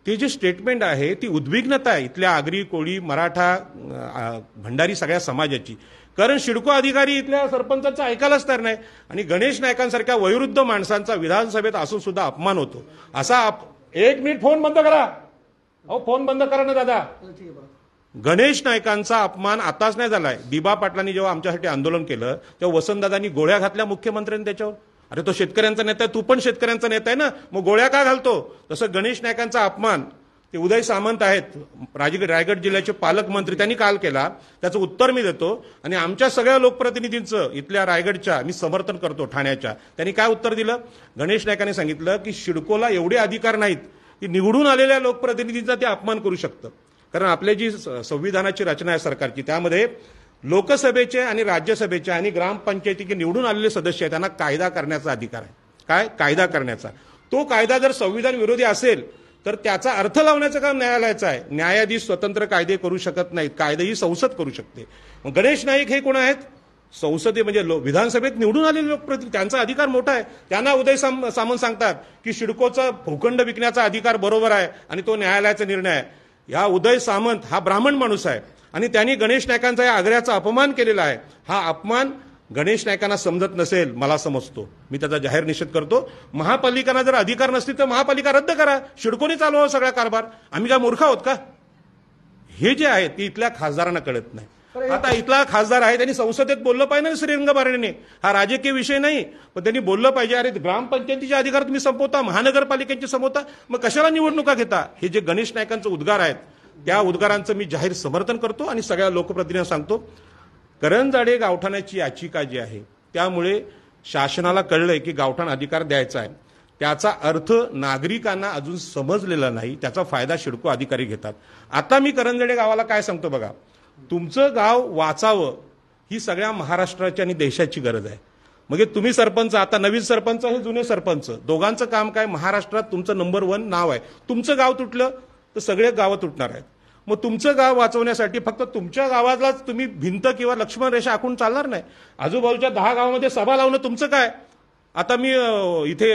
E: ते जे स्टेटमेंट आहे ती उद्विग्नता आहे इथल्या आगरी, कोळी, मराठा, भंडारी सगळ्या समाजाची. कारण सिडको अधिकारी इथल्या सरपंचांचं ऐकायलाच तयार नाही. आणि गणेश नाईकांसारख्या वयोवृद्ध माणसांचा विधानसभेत असून सुद्धा अपमान होतो. असा 1 मिनिट फोन बंद करा. अहो फोन बंद करा ना दादा. गणेश नाईकांचा अपमान आताच नाही झालाय. दिबा पाटलांनी जेव्हा आमच्यासाठी आंदोलन केलं तेव्हा वसंतदादांनी गोळ्या घातल्या मुख्यमंत्र्यांनी त्याच्यावर. अरे तो शेतकऱ्यांचा नेता आहे, तू पण शेतकऱ्यांचा नेता आहे ना, मग गोळ्या का घालतो? तसं गणेश नाईकांचा अपमान ते उदय सामंत आहेत रायगड जिल्ह्याचे पालकमंत्री, त्यांनी काल केला. त्याचं उत्तर मी देतो. आणि आमच्या सगळ्या लोकप्रतिनिधींचं इथल्या रायगडच्या मी समर्थन करतो, ठाण्याच्या. त्यांनी काय उत्तर दिलं? गणेश नाईकांनी सांगितलं की सिडकोला एवढे अधिकार नाहीत की निवडून आलेल्या लोकप्रतिनिधींचा ते अपमान करू शकतं. कारण आपली जी संविधानाची रचना आहे सरकारची त्यामध्ये लोकसभेचे आणि राज्यसभेचे आणि ग्रामपंचायतीचे निवडून आलेले सदस्य आहेत त्यांना कायदा करण्याचा अधिकार आहे. काय कायदा करण्याचा? तो कायदा जर संविधान विरोधी असेल तर त्याचा अर्थ लावण्याचं काम न्यायालयाचं आहे. न्यायाधीश स्वतंत्र कायदे करू शकत नाहीत, कायदे ही संसद करू शकते. मग गणेश नाईक हे कोण आहेत? संसदे म्हणजे विधानसभेत निवडून आलेले लोकप्रतिनिधी, त्यांचा अधिकार मोठा आहे. त्यांना उदय सामंत सांगतात की सिडकोचा भूखंड विकण्याचा अधिकार बरोबर आहे आणि तो न्यायालयाचा निर्णय आहे. या उदय सामंत हा ब्राह्मण माणूस आहे आणि त्यांनी गणेश नाईकांचा या आग्र्याचा अपमान केलेला आहे. हा अपमान गणेश नाईकांना समजत नसेल, मला समजतो. मी त्याचा जाहीर निषेध करतो. महापालिकांना जर अधिकार नसतील तर महापालिका रद्द करा, सिडकोने चालवा सगळा कारभार. आम्ही काय मूर्ख आहोत का? हे जे आहे ते इथल्या खासदारांना कळत नाही. आता इथला खासदार आहे त्यांनी संसदेत बोललं पाहिजे ना श्रीरंग बारणेने. हा राजकीय विषय नाही, पण त्यांनी बोललं पाहिजे अरे ग्रामपंचायतीचे अधिकार तुम्ही संपवता, महानगरपालिकेचे संपवता, मग कशाला निवडणुका घेता? हे जे गणेश नाईकांचे उद्गार आहेत त्या उद्गारांचं मी जाहीर समर्थन करतो आणि सगळ्या लोकप्रतिनिधींना सांगतो. करंजाडे गावठाणाची याचिका जी आहे त्यामुळे शासनाला कळलंय की गावठाण अधिकार द्यायचा आहे. त्याचा अर्थ नागरिकांना अजून समजलेला नाही, त्याचा फायदा सिडको अधिकारी घेतात. आता मी करंजाडे गावाला काय सांगतो बघा, तुमचं गाव वाचावं ही सगळ्या महाराष्ट्राची आणि देशाची गरज आहे. मग तुम्ही सरपंच, आता नवीन सरपंच हे जुने सरपंच, दोघांचं काम काय? महाराष्ट्रात तुमचं नंबर 1 नाव आहे. तुमचं गाव तुटलं तर सगळे गावं तुटणार आहेत. मग तुमचं गाव वाचवण्यासाठी फक्त तुमच्या गावालाच तुम्ही भिंत किंवा लक्ष्मण रेषा आखून चालणार नाही. आजूबाजूच्या 10 गावामध्ये सभा लावणं तुमचं काय? आता मी इथे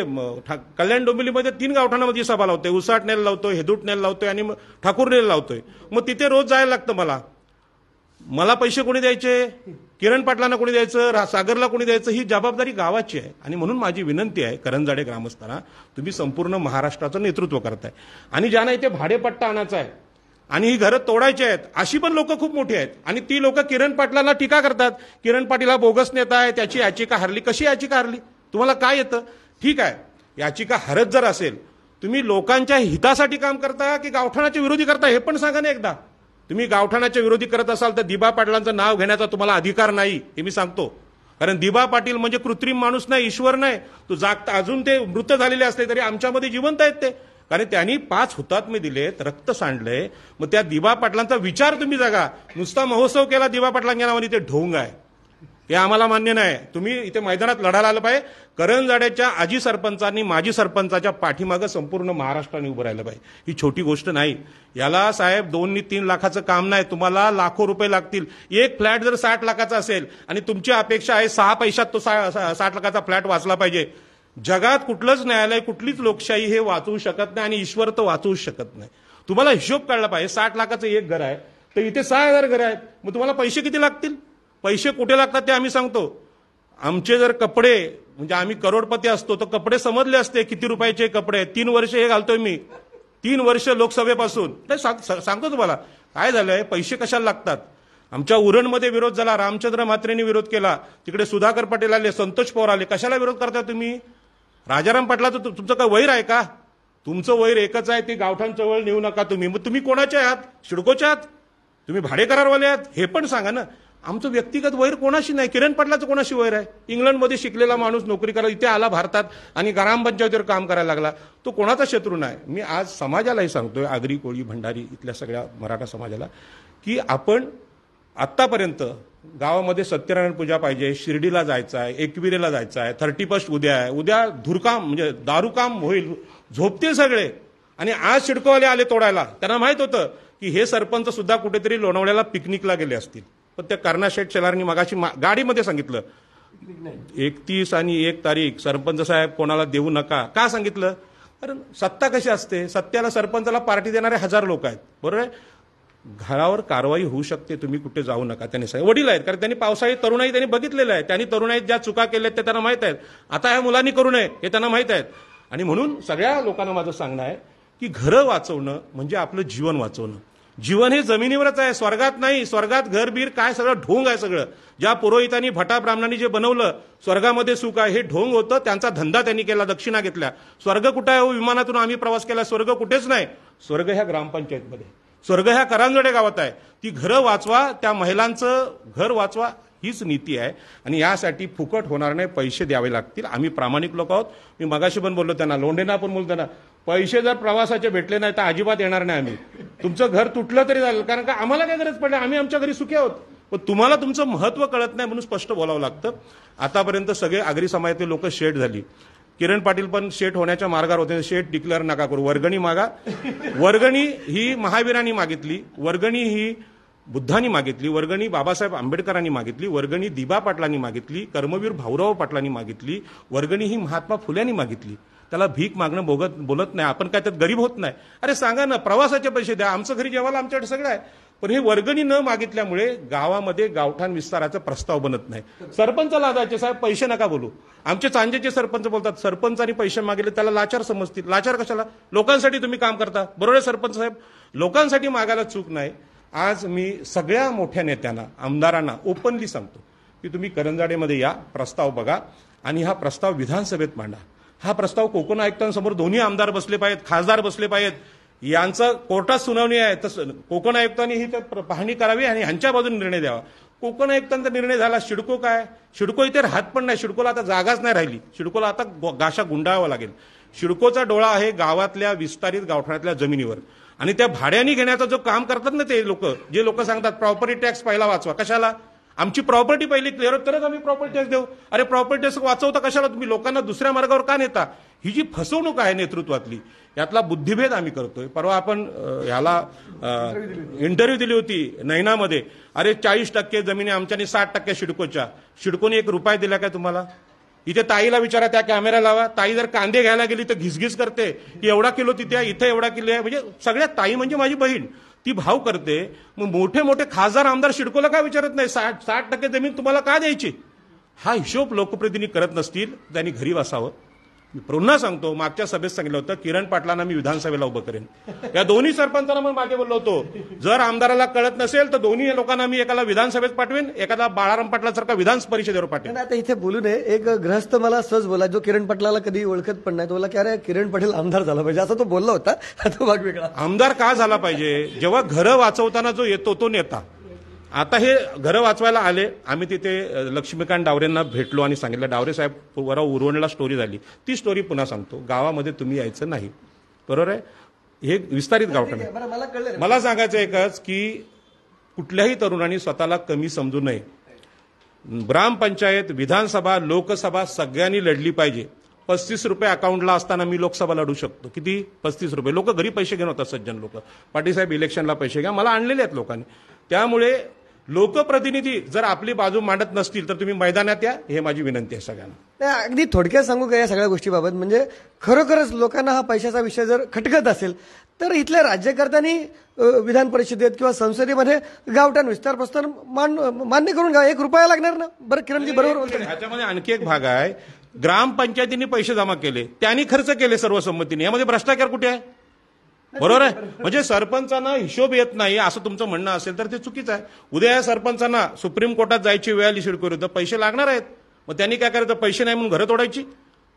E: कल्याण डोंबिवलीमध्ये 3 गावठाणामध्ये सभा लावतोय, उसाटनेला लावतोय, हेदुटनेला लावतोय आणि ठाकूरनेला लावतोय. मग तिथे रोज जायला लागतं मला पैसे कोणी द्यायचे? किरण पाटलांना कोणी द्यायचं? सागरला कोणी द्यायचं? ही जबाबदारी गावाची आहे. आणि म्हणून माझी विनंती आहे करंजाडे ग्रामस्थांना, तुम्ही संपूर्ण महाराष्ट्राचं नेतृत्व करताय आणि ज्यांना इथे भाडेपट्टा आणायचा आहे आणि ही घरं तोडायची आहेत, अशी पण लोक खूप मोठी आहेत. आणि ती लोक किरण पाटलांना टीका करतात. किरण पाटील हा बोगस नेता आहे, त्याची याचिका हरली. कशी याचिका हरली? तुम्हाला काय येतं? ठीक आहे, याचिका हरत जर असेल, तुम्ही लोकांच्या हितासाठी काम करता की गावठाणाच्या विरोधी करता हे पण सांगा ना एकदा. तुम्ही गावठाणाच्या विरोधी करत असाल तर दिबा पाटलांचं नाव घेण्याचा तुम्हाला अधिकार नाही, हे मी सांगतो. कारण दिबा पाटील म्हणजे कृत्रिम माणूस नाही, ईश्वर नाही. तो जागता, अजून ते मृत झालेले असले तरी आमच्यामध्ये जिवंत आहेत ते. कारण त्यांनी 5 हुतात्मे दिलेत, रक्त सांडलंय. मग त्या दिबा पाटलांचा विचार तुम्ही जगा. नुसता महोत्सव केला दिबा पाटलांच्या नावाने ते ढोंग आहे, हे आम्हाला मान्य नाही. तुम्ही इथे मैदानात लढायला आलं पाहिजे. करंजाड्याच्या आजी सरपंचांनी माजी सरपंचाच्या पाठीमागं संपूर्ण महाराष्ट्राने उभं राहिलं पाहिजे. ही छोटी गोष्ट नाही. याला साहेब 2-3 लाखाचं काम नाही, तुम्हाला लाखो रुपये लागतील. एक फ्लॅट जर 60 लाखाचा असेल आणि तुमची अपेक्षा आहे 6 पैशात तो 60 लाखाचा फ्लॅट वाचला पाहिजे. जगात कुठलंच न्यायालय, कुठलीच लोकशाही हे वाचवू शकत नाही आणि ईश्वर तर वाचवू शकत नाही. तुम्हाला हिशोब काढला पाहिजे. 60 लाखाचं एक घर आहे तर इथे 6,000 घर आहेत. मग तुम्हाला पैसे किती लागतील? पैसे कुठे लागतात ते आम्ही सांगतो. आमचे जर कपडे, म्हणजे आम्ही करोडपती असतो तर कपडे समजले असते किती रुपयाचे कपडे. 3 वर्ष हे घालतोय मी, 3 वर्ष लोकसभेपासून. सांगतो तुम्हाला काय झालंय, पैसे कशाला लागतात. आमच्या उरणमध्ये विरोध झाला, रामचंद्र म्हात्रेंनी विरोध केला, तिकडे सुधाकर पटेल आले, संतोष पवार आले. कशाला विरोध करता तुम्ही? राजाराम पाटलाचं तुमचं काय वैर आहे का? तुमचं वैर एकच आहे, ते गावठाण चळवळ नेऊ नका तुम्ही. मग तुम्ही कोणाचे आहात? शिडकोचे आहात? तुम्ही भाडेकरारवाले आहात? हे पण सांगा ना. आमचं व्यक्तिगत वैर कोणाशी नाही. किरण पाटलाचं कोणाशी वैर आहे? इंग्लंडमध्ये शिकलेला माणूस नोकरी करायला इथे आला भारतात आणि ग्रामपंचायतीवर काम करायला लागला, तो कोणाचा शत्रू नाही. मी आज समाजालाही सांगतोय, आगरी कोळी भंडारी इथल्या सगळ्या मराठा समाजाला, की आपण आत्तापर्यंत गावामध्ये सत्यनारायण पूजा पाहिजे, शिर्डीला जायचं आहे, एकविरेला जायचं आहे, 31 उद्या आहे, उद्या धुरकाम म्हणजे दारूकाम होईल, झोपतील सगळे. आणि आज शिडकोवाले आले तोडायला. त्यांना माहित होतं की हे सरपंच सुद्धा कुठेतरी लोणावळ्याला पिकनिकला गेले असतील. पण त्या कर्णाशेठ शेलारनी मगाशी गाडीमध्ये सांगितलं 31 आणि 1 तारीख सरपंच साहेब कोणाला देऊ नका. का सांगितलं? कारण सत्ता कशी असते, सत्याला सरपंचाला पार्टी देणारे 1000 लोक आहेत, बरोबर आहे. घरावर कारवाई होऊ शकते, तुम्ही कुठे जाऊ नका. त्यांनी सांगितलं. वडील आहेत, कारण त्यांनी पावसाळी तरुणाई त्यांनी बघितलेलं आहे. त्यांनी तरुणाईत ज्या चुका केल्या ते त्यांना माहित आहेत. आता ह्या मुलांनी करू नये हे त्यांना माहित आहेत. आणि म्हणून सगळ्या लोकांना माझं सांगणं आहे की घरं वाचवणं म्हणजे आपलं जीवन वाचवणं. जीवन हे जमिनीवरच आहे, स्वर्गात नाही. स्वर्गात घरबीर काय सगळं ढोंग आहे. सगळं ज्या पुरोहितांनी भटा ब्राह्मणांनी जे बनवलं स्वर्गामध्ये सुख आहे हे ढोंग होतं. त्यांचा धंदा त्यांनी केला, दक्षिणा घेतल्या. स्वर्ग कुठे आहे? विमानातून आम्ही प्रवास केला, स्वर्ग कुठेच नाही. स्वर्ग ह्या ग्रामपंचायतमध्ये, स्वर्ग ह्या करंजाडे गावात आहे. ती घरं वाचवा, त्या महिलांचं घर वाचवा, हीच नीती आहे. आणि यासाठी फुकट होणार नाही, पैसे द्यावे लागतील. आम्ही प्रामाणिक लोक आहोत. मी मगाशी पण बोललो त्यांना, लोंढेंना पण बोलतो त्यांना, पैसे जर प्रवासाचे भेटले नाही तर अजिबात येणार नाही आम्ही. तुमचं घर तुटलं तरी झालं, कारण का आम्हाला काय गरज पडली, आम्ही आमच्या घरी सुखी आहोत. पण तुम्हाला तुमचं महत्व कळत नाही म्हणून स्पष्ट बोलावं लागतं. आतापर्यंत सगळे आगरी समाजातले लोक शेठ झाली. किरण पाटील पण शेठ होण्याच्या मार्गावर होते. शेठ डिक्लेअर नका करू, वर्गणी मागा. वर्गणी ही महावीरांनी मागितली, वर्गणी ही बुद्धांनी मागितली, वर्गणी बाबासाहेब आंबेडकरांनी मागितली, वर्गणी दिबा पाटलांनी मागितली, कर्मवीर भाऊराव पाटलांनी मागितली, वर्गणी ही महात्मा फुल्यांनी मागितली. त्याला भीक मागणं बोलत नाही आपण, काय त्यात गरीब होत नाही. अरे सांगा ना, प्रवासाचे पैसे द्या, आमचं घरी जेवायला आमच्याकडे सगळं आहे. पण हे वर्गणी न मागितल्यामुळे गावामध्ये गावठाण विस्ताराचा प्रस्ताव बनत नाही. सरपंच लादायचे, साहेब पैसे नका बोलू. आमचे चांजेचे सरपंच बोलतात सरपंचांनी पैसे मागितले त्याला लाचार समजतील. लाचार कशाला? लोकांसाठी तुम्ही काम करता, बरोबर आहे सरपंच साहेब, लोकांसाठी मागायला चूक नाही. आज मी सगळ्या मोठ्या नेत्यांना, आमदारांना ओपनली सांगतो की तुम्ही करंजाडेमध्ये या, प्रस्ताव बघा आणि हा प्रस्ताव विधानसभेत मांडा. हा प्रस्ताव कोकण आयुक्तांसमोर दोन्ही आमदार बसले पाहिजेत, खासदार बसले पाहिजेत. यांचं कोर्टात सुनावणी आहे, तसं कोकण आयुक्तांनी ही पाहणी करावी आणि ह्यांच्या बाजूने निर्णय द्यावा. कोकण आयुक्तांचा निर्णय झाला. शिडको काय? शिडको इथे राहत पण नाही. शिडकोला आता जागाच नाही राहिली. शिडकोला आता गाशा गुंडाळावा लागेल. शिडकोचा डोळा आहे गावातल्या विस्तारित गावठाणातल्या जमिनीवर. आणि त्या भाड्याने घेण्याचं जो काम करतात ना ते लोक, जे लोक सांगतात प्रॉपर्टी टॅक्स पहिला वाचवा. कशाला? आमची प्रॉपर्टी पहिली क्लिअर होत तरच आम्ही प्रॉपर्टी टॅक्स देऊ. अरे प्रॉपर्टी टॅक्स वाचवता कशाला? तुम्ही लोकांना दुसऱ्या मार्गावर का नेता? ही जी फसवणूक आहे नेतृत्वातली, यातला बुद्धिभेद आम्ही करतोय. परवा आपण ह्याला इंटरव्ह्यू दिली होती नैनामध्ये. अरे 40% जमिनी आमच्यानी, 60% शिडकोच्या. शिडकोने 1 रुपया दिला काय तुम्हाला? इथे ताईला विचारा, त्या कॅमेरा लावा. ताई जर कांदे घ्यायला गेली तर घिसघिस करते की एवढा किलो तिथे आहे, इथे एवढा किलो आहे. म्हणजे सगळ्या ताई म्हणजे माझी बहीण, ती भाव करते. मग मोठे मोठे खासदार आमदार शिडकोला काय विचारत नाही 60% जमीन तुम्हाला का द्यायची? हा हिशोब लोकप्रतिनिधी करत नसतील, त्यांनी घरी बसावं मी पुन्हा सांगतो, मागच्या सभेत सांगितलं होतं किरण पाटलांना मी विधानसभेला उभं करेन. या दोन्ही सरपंचांना मी मागे बोललो होतो, जर आमदाराला कळत नसेल तर दोन्ही लोकांना मी एकाला विधानसभेत पाठवेन, एखादा बाळाराम पाटलासारखा विधान परिषदेवर पाठवेन.
A: आता इथे बोलू नये. एक गृहस्थ मला सहज बोला, जो किरण पाटलाला कधी ओळखत पण नाही, तो बोला की अरे किरण पाटील आमदार झाला पाहिजे, असं तो बोलला होता. तो भाग वेगळा.
E: आमदार का झाला पाहिजे? जेव्हा घरं वाचवताना जो येतो तो नेता. आता हे घरं वाचवायला आले, आम्ही तिथे लक्ष्मीकांत डावरेंना भेटलो आणि सांगितलं, डावरे साहेब वर उरवणला स्टोरी झाली, ती स्टोरी पुन्हा सांगतो, गावामध्ये तुम्ही यायचं नाही. बरोबर आहे? हे विस्तारित गावठाण.
A: मला कळलं.
E: मला सांगायचं एकच की कुठल्याही तरुणांनी स्वतःला कमी समजू नये. ग्रामपंचायत, विधानसभा, लोकसभा सगळ्यांनी लढली पाहिजे. 35 रुपये अकाउंटला असताना मी लोकसभा लढू शकतो. किती? 35 रुपये. लोक घरी पैसे घेऊन होतात, सज्जन लोक. पाटील साहेब इलेक्शनला पैसे घ्या, मला आणलेले आहेत लोकांनी. त्यामुळे लोकप्रतिनिधी जर आपली बाजू मांडत नसतील तर तुम्ही मैदानात या, हे माझी विनंती आहे सगळ्यांना.
A: अगदी थोडक्यात सांगू का या सगळ्या गोष्टीबाबत, म्हणजे खरोखरच लोकांना हा पैशाचा विषय जर खटकत असेल तर इथल्या राज्यकर्त्यांनी विधान परिषदेत किंवा संसदेमध्ये गावठाण विस्तार प्रस्ताव मान्य करून घ्या. 1 रुपया लागणार ना. बरं किरणजी बरोबर बोलतो.
E: ह्याच्यामध्ये आणखी एक भाग आहे, ग्रामपंचायतींनी पैसे जमा केले, त्यांनी खर्च केले सर्वसंमतीने, यामध्ये भ्रष्टाचार कुठे आहे? बरोबर आहे? म्हणजे सरपंचांना हिशोब येत नाही असं तुमचं म्हणणं असेल तर ते चुकीचं आहे. उद्या या सरपंचांना सुप्रीम कोर्टात जायची वेळ आली सिडको विरुद्ध, पैसे लागणार आहेत, मग त्यांनी काय करायचं? पैसे नाही म्हणून घरं तोडायची?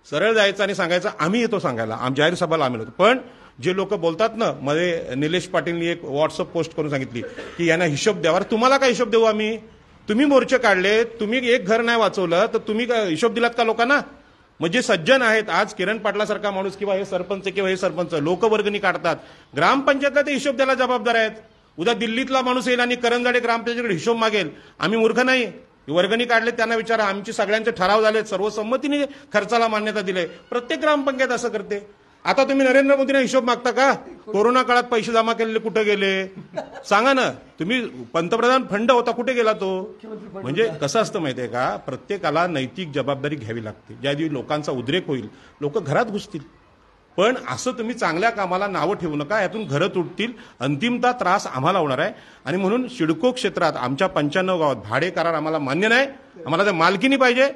E: सरळ जायचं आणि सांगायचं आम्ही येतो सांगायला, जाहीर सभाला आम्ही होतो. पण जे लोक बोलतात ना, मध्ये निलेश पाटीलनी एक व्हॉट्सअप पोस्ट करून सांगितली की यांना हिशोब द्यावा. तुम्हाला काय हिशोब देऊ आम्ही? तुम्ही मोर्चे काढले, तुम्ही एक घर नाही वाचवलं तर तुम्ही हिशोब दिलात का लोकांना? म्हणजे सज्जन आहेत, आज किरण पाटलासारखा माणूस किंवा हे सरपंच लोकवर्गणी काढतात, ग्रामपंचायतला ते हिशोब द्यायला जबाबदार आहेत. उद्या दिल्लीतला माणूस येईल आणि करंजाडे ग्रामपंचायतीकडे हिशोब मागेल, आम्ही मूर्ख नाही. वर्गणी काढले त्यांना विचारा, आमचे सगळ्यांचे ठराव झाले, सर्वसंमतीने खर्चाला मान्यता दिली. प्रत्येक ग्रामपंचायत असं करते. आता तुम्ही नरेंद्र मोदींना हिशोब मागता का? कोरोना काळात पैसे जमा केलेले कुठे गेले? सांगा ना. तुम्ही पंतप्रधान फंड होता, कुठे गेला तो? म्हणजे कसं असतं माहितीये का, प्रत्येकाला नैतिक जबाबदारी घ्यावी लागते. ज्या दिवशी लोकांचा उद्रेक होईल, लोक घरात घुसतील. पण असं तुम्ही चांगल्या कामाला नावं ठेवू नका, यातून घरं तुटतील, अंतिमता त्रास आम्हाला होणार आहे. आणि म्हणून सिडको क्षेत्रात आमच्या 95 गावात भाडे करार आम्हाला मान्य नाही. आम्हाला ते मालकीनी पाहिजे.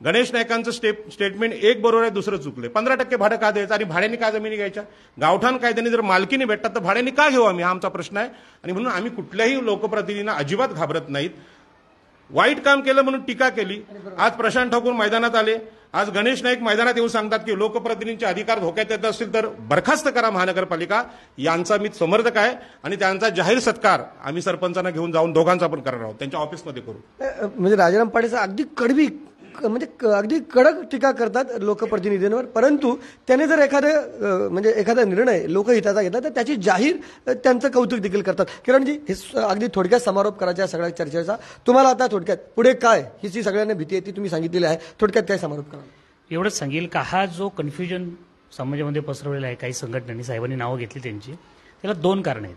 E: गणेश नाईकांचं स्टेटमेंट एक बरोबर आहे, दुसरं चुकले. 15% भाडं का द्यायचं आणि भाड्याने का जमिनी घ्यायच्या? गावठाण कायद्याने जर मालकीने भेटतात तर भाड्याने का घेऊ आम्ही? हा आमचा प्रश्न आहे. आणि म्हणून आम्ही कुठल्याही लोकप्रतिनिधींना अजिबात घाबरत नाहीत. वाईट काम केलं म्हणून टीका केली. आज प्रशांत ठाकूर मैदानात आले, आज गणेश नाईक मैदानात येऊन सांगतात की लोकप्रतिनिधींचे अधिकार धोक्यात येत असतील तर बरखास्त करा महानगरपालिका. यांचा मी समर्थक आहे आणि त्यांचा जाहीर सत्कार आम्ही सरपंचांना घेऊन जाऊन दोघांचा पण करणार आहोत, त्यांच्या ऑफिसमध्ये करू.
A: म्हणजे राजाराम पाटील अगदी कडवी म्हणजे अगदी कडक टीका करतात लोकप्रतिनिधींवर, परंतु त्याने जर एखादा निर्णय लोकहिताचा घेतला तर त्याची जाहीर त्यांचं कौतुक देखील करतात. किरणजी, हे अगदी थोडक्यात समारोप करायचा या सगळ्या चर्चेचा. तुम्हाला आता थोडक्यात पुढे काय हिची सगळ्यांना भीती आहे ती तुम्ही सांगितलेली आहे, थोडक्यात काय समारोप करा?
B: एवढंच सांगेल का हा जो कन्फ्युजन समाजामध्ये पसरवलेला आहे काही संघटनांनी, साहेबांनी नावं घेतली त्यांची, त्याला 2 कारण आहेत.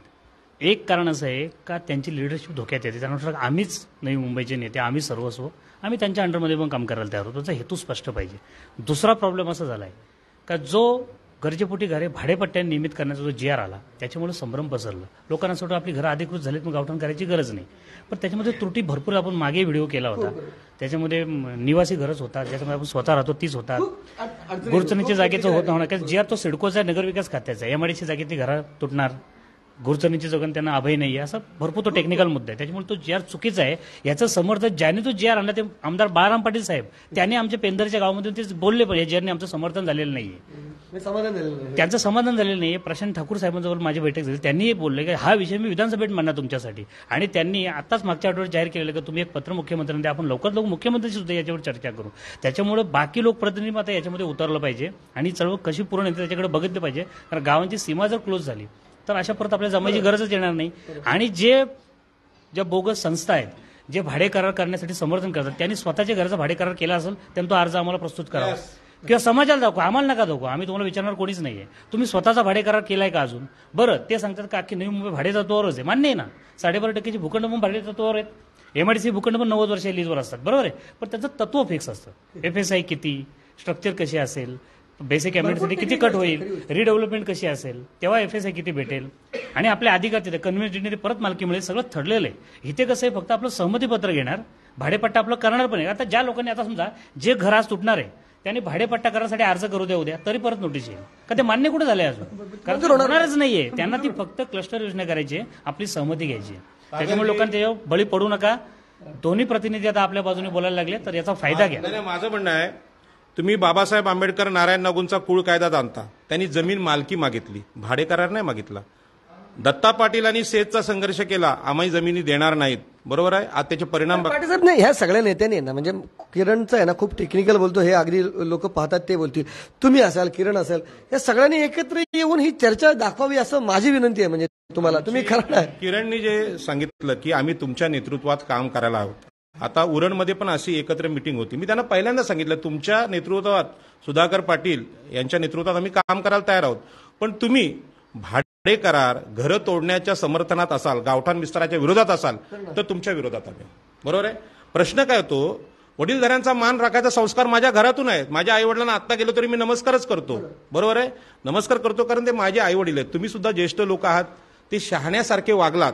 B: एक कारण असं आहे का त्यांची लिडरशिप धोक्यात येते. त्यानुसार आम्हीच नवी मुंबईचे नेते, आम्ही सर्वस्व, आम्ही त्यांच्या अंडरमध्ये पण काम करायला तयार होतो. त्याचा हेतू स्पष्ट पाहिजे. दुसरा प्रॉब्लेम असा झाला आहे का जो गरजेपोटी घरे भाडेपट्ट्या नियमित करण्याचा जो GR आला त्याच्यामुळे संभ्रम पसरलं. लोकांना असं वाटतं आपली घरं अधिकृत झालीत, मग गावठाण करायची गरज नाही. पण त्याच्यामध्ये त्रुटी भरपूर. आपण मागे व्हिडिओ केला होता, त्याच्यामध्ये निवासी घरच होता, ज्याच्यामध्ये आपण स्वतः राहतो तीच होतात. गुरचणीच्या जागेचं होत होणार कारण GR तो सिडकोचा नगरविकास खात्याचा, MIDC जागेतली घरं तुटणार, गुरचणीची जगन त्यांना अभय नाही आहे, असा भरपूर तो टेक्निकल मुद्दा आहे. त्याच्यामुळे तो GR चुकीचा आहे. याचं समर्थन ज्याने तो GR आणला ते आमदार बाळाराम पाटील साहेब, त्यांनी आमच्या पेंदरच्या गावामध्ये ते बोलले पाहिजे GRने आमचं समर्थन झालेलं नाहीये, त्यांचं समाधान झालेलं नाहीये. प्रशांत ठाकूर साहेबांजवळ माझी बैठक झाली, त्यांनी बोलले की हा विषय मी विधानसभेत मांडणार तुमच्यासाठी. आणि त्यांनी आताच मागच्या आठवड्यात जाहीर केलेलं की तुम्ही एक पत्र मुख्यमंत्र्यांना द्या, आपण लवकरात लवकर मुख्यमंत्र्यांशी सुद्धा याच्यावर चर्चा करू. त्याच्यामुळे बाकी लोकप्रतिनिधी आता याच्यामध्ये उतरलं पाहिजे आणि चळवळ कशी पूर्ण येते त्याच्याकडे बघितलं पाहिजे. कारण गावांची सीमा जर क्लोज झाली तर अशा परत आपल्याला जमायची गरजच येणार नाही. आणि ज्या बोगस संस्था आहेत जे भाडे करार करण्यासाठी समर्थन करतात त्यांनी स्वतःच्या घराचा भाडे करार केला असेल त्यांना तो अर्ज आम्हाला प्रस्तुत करावा किंवा समाजाला दाखवा, आम्हाला नका दाखवा. आम्ही तुम्हाला विचारणार कोणीच नाहीये. तुम्ही स्वतःचा भाडे करार केलाय का अजून? बरं, ते सांगतात का अख्खी नवी मुंबई भाडे तत्वावरच आहे. मान्य आहे ना, 12.5% भूखंड पण भाडे तत्वावर आहेत. MIDC भूखंड पण 90 वर्ष लीजवर असतात, बरोबर आहे. पण त्याचं तत्व फिक्स असतं. FSI किती, स्ट्रक्चर कशी असेल, बेसिक अमेनिटीसाठी किती कट होईल, रिडेव्हलपमेंट कशी असेल, तेव्हा FSI किती भेटेल आणि आपले अधिकार तिथे कन्व्हेन्शनरी परत मालकी मिळेल, सगळं ठरलेलं आहे. इथे कसं आहे, फक्त आपलं सहमतीपत्र घेणार, भाडेपट्टा आपलं करणार पण आहे. आता ज्या लोकांनी आता समजा जे घर आज तुटणार आहे त्यांनी भाडेपट्टा करायसाठी अर्ज करू द्या उद्या, तरी परत नोटीस येईल. का ते मान्य कुठे झालंय अजून? कारण ते होणारच नाहीये. त्यांना ती फक्त क्लस्टर योजना करायची आहे, आपली सहमती घ्यायची आहे. त्याच्यामुळे लोकांनी त्याच्यावर बळी पडू नका. दोन्ही प्रतिनिधी आता आपल्या बाजूने बोलायला लागले, तर याचा फायदा घ्या.
E: नाही, माझं म्हणणं आहे, तुम्ही बाबासाहेब आंबेडकर नारायण नागूंचा कुळ कायदा जाणता. त्यांनी जमीन मालकी मागितली, भाडे करार नाही मागितला. दत्ता पाटील आणि सेजचा संघर्ष केला, आम्ही जमिनी देणार नाहीत, बरोबर आहे. आज त्याचे परिणाम
A: पाटील साहेब नाही, ह्या सगळ्या नेत्यांनी ना, म्हणजे किरणचं आहे ना, खूप टेक्निकल बोलतो, हे अगदी लोक पाहतात ते बोलतील. तुम्ही असाल, किरण असेल, या सगळ्यांनी एकत्र येऊन ही चर्चा दाखवावी असं माझी विनंती आहे. म्हणजे तुम्हाला, तुम्ही खरं
E: किरणनी जे सांगितलं की आम्ही तुमच्या नेतृत्वात काम करायला आहोत. आता उरणमध्ये पण अशी एकत्र मिटिंग होती. मी त्यांना पहिल्यांदा सांगितलं, तुमच्या नेतृत्वात सुधाकर पाटील यांच्या नेतृत्वात आम्ही काम करायला तयार आहोत, पण तुम्ही भाडे करार, घरं तोडण्याच्या समर्थनात असाल, गावठाण विस्ताराच्या विरोधात असाल, तर तुमच्या विरोधात आम्ही, बरोबर आहे. प्रश्न काय होतो, वडीलधाऱ्यांचा मान राखायचा संस्कार माझ्या घरातून आहे. माझ्या आई वडिलांना आत्ता गेलो तरी मी नमस्कारच करतो, बरोबर आहे. नमस्कार करतो कारण ते माझे आई वडील आहेत. तुम्ही सुद्धा ज्येष्ठ लोक आहात, ते शहाण्यासारखे वागलात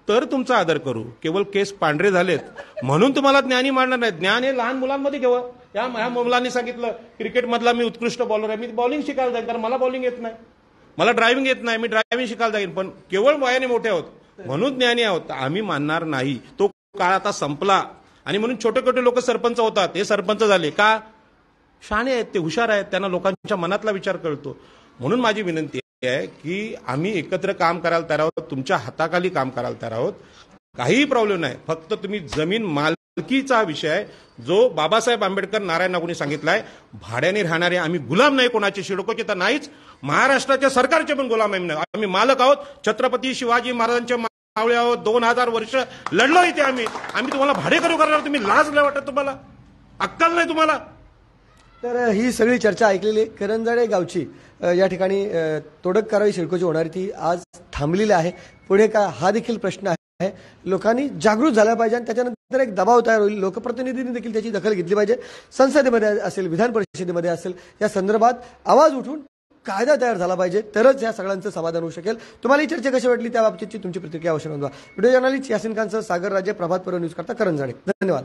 E: तर तुमचा आदर करू. केवळ केस पांढरे झालेत म्हणून तुम्हाला ज्ञानी मानणार नाही. ज्ञान हे लहान मुलांमध्ये घ्यावं. या मुलांनी सांगितलं क्रिकेटमधला मी उत्कृष्ट बॉलर आहे, मी बॉलिंग शिकायला जाईन, कारण मला बॉलिंग येत नाही, मला ड्रायव्हिंग येत नाही, मी ड्रायव्हिंग शिकायला जाईन. पण केवळ वयाने मोठे आहोत म्हणून ज्ञानी आहोत आम्ही मानणार नाही. तो काळ आता संपला. आणि म्हणून छोटे छोटे लोक सरपंच होतात. हे सरपंच झाले का? शहाणे आहेत, ते हुशार आहेत, त्यांना लोकांच्या मनातला विचार कळतो. म्हणून माझी विनंती आहे की आम्ही एकत्र काम करायला तयार आहोत, तुमच्या हाताखाली काम करायला तयार आहोत. काहीही प्रॉब्लेम नाही. फक्त तुम्ही जमीन मालकीचा विषय आहे, जो बाबासाहेब आंबेडकर नारायण नागूंनी सांगितलाय, भाड्याने राहणारे आम्ही गुलाम नाही कोणाचे, शिडकोचे तर नाहीच, महाराष्ट्राच्या सरकारचे पण गुलाम नाही. आम्ही मालक आहोत, छत्रपती शिवाजी महाराजांचे मावळे आहोत. 2000 वर्ष लढलो इथे आम्ही. तुम्हाला भाडेकरू करणार, तुम्ही लाज नाही वाटत? तुम्हाला अक्कल नाही तुम्हाला?
A: तर ही सगळी चर्चा ऐकलेली करंजाडे गावची या ठिकाणी तोडक कारवाई सिडकोची होणारी ती आज थांबलेली आहे. पुढे काय हा देखील प्रश्न आहे. लोकांनी जागृत झाला पाहिजे आणि त्याच्यानंतर एक दबाव तयार होईल. लोकप्रतिनिधींनी देखील त्याची दखल घेतली पाहिजे. संसदेमध्ये असेल, विधान परिषदेमध्ये असेल, या संदर्भात आवाज उठून कायदा तयार झाला पाहिजे, तरच या सगळ्यांचं समाधान होऊ शकेल. तुम्हाला ही चर्चा कशी वाटली त्याबाबतची तुमची प्रतिक्रिया अवश्य नोंदवा. व्हिडिओ जर्नलिस्ट यासिन खानसह सागर राजे, प्रभात पर्व न्यूज करता करंजाडे. धन्यवाद.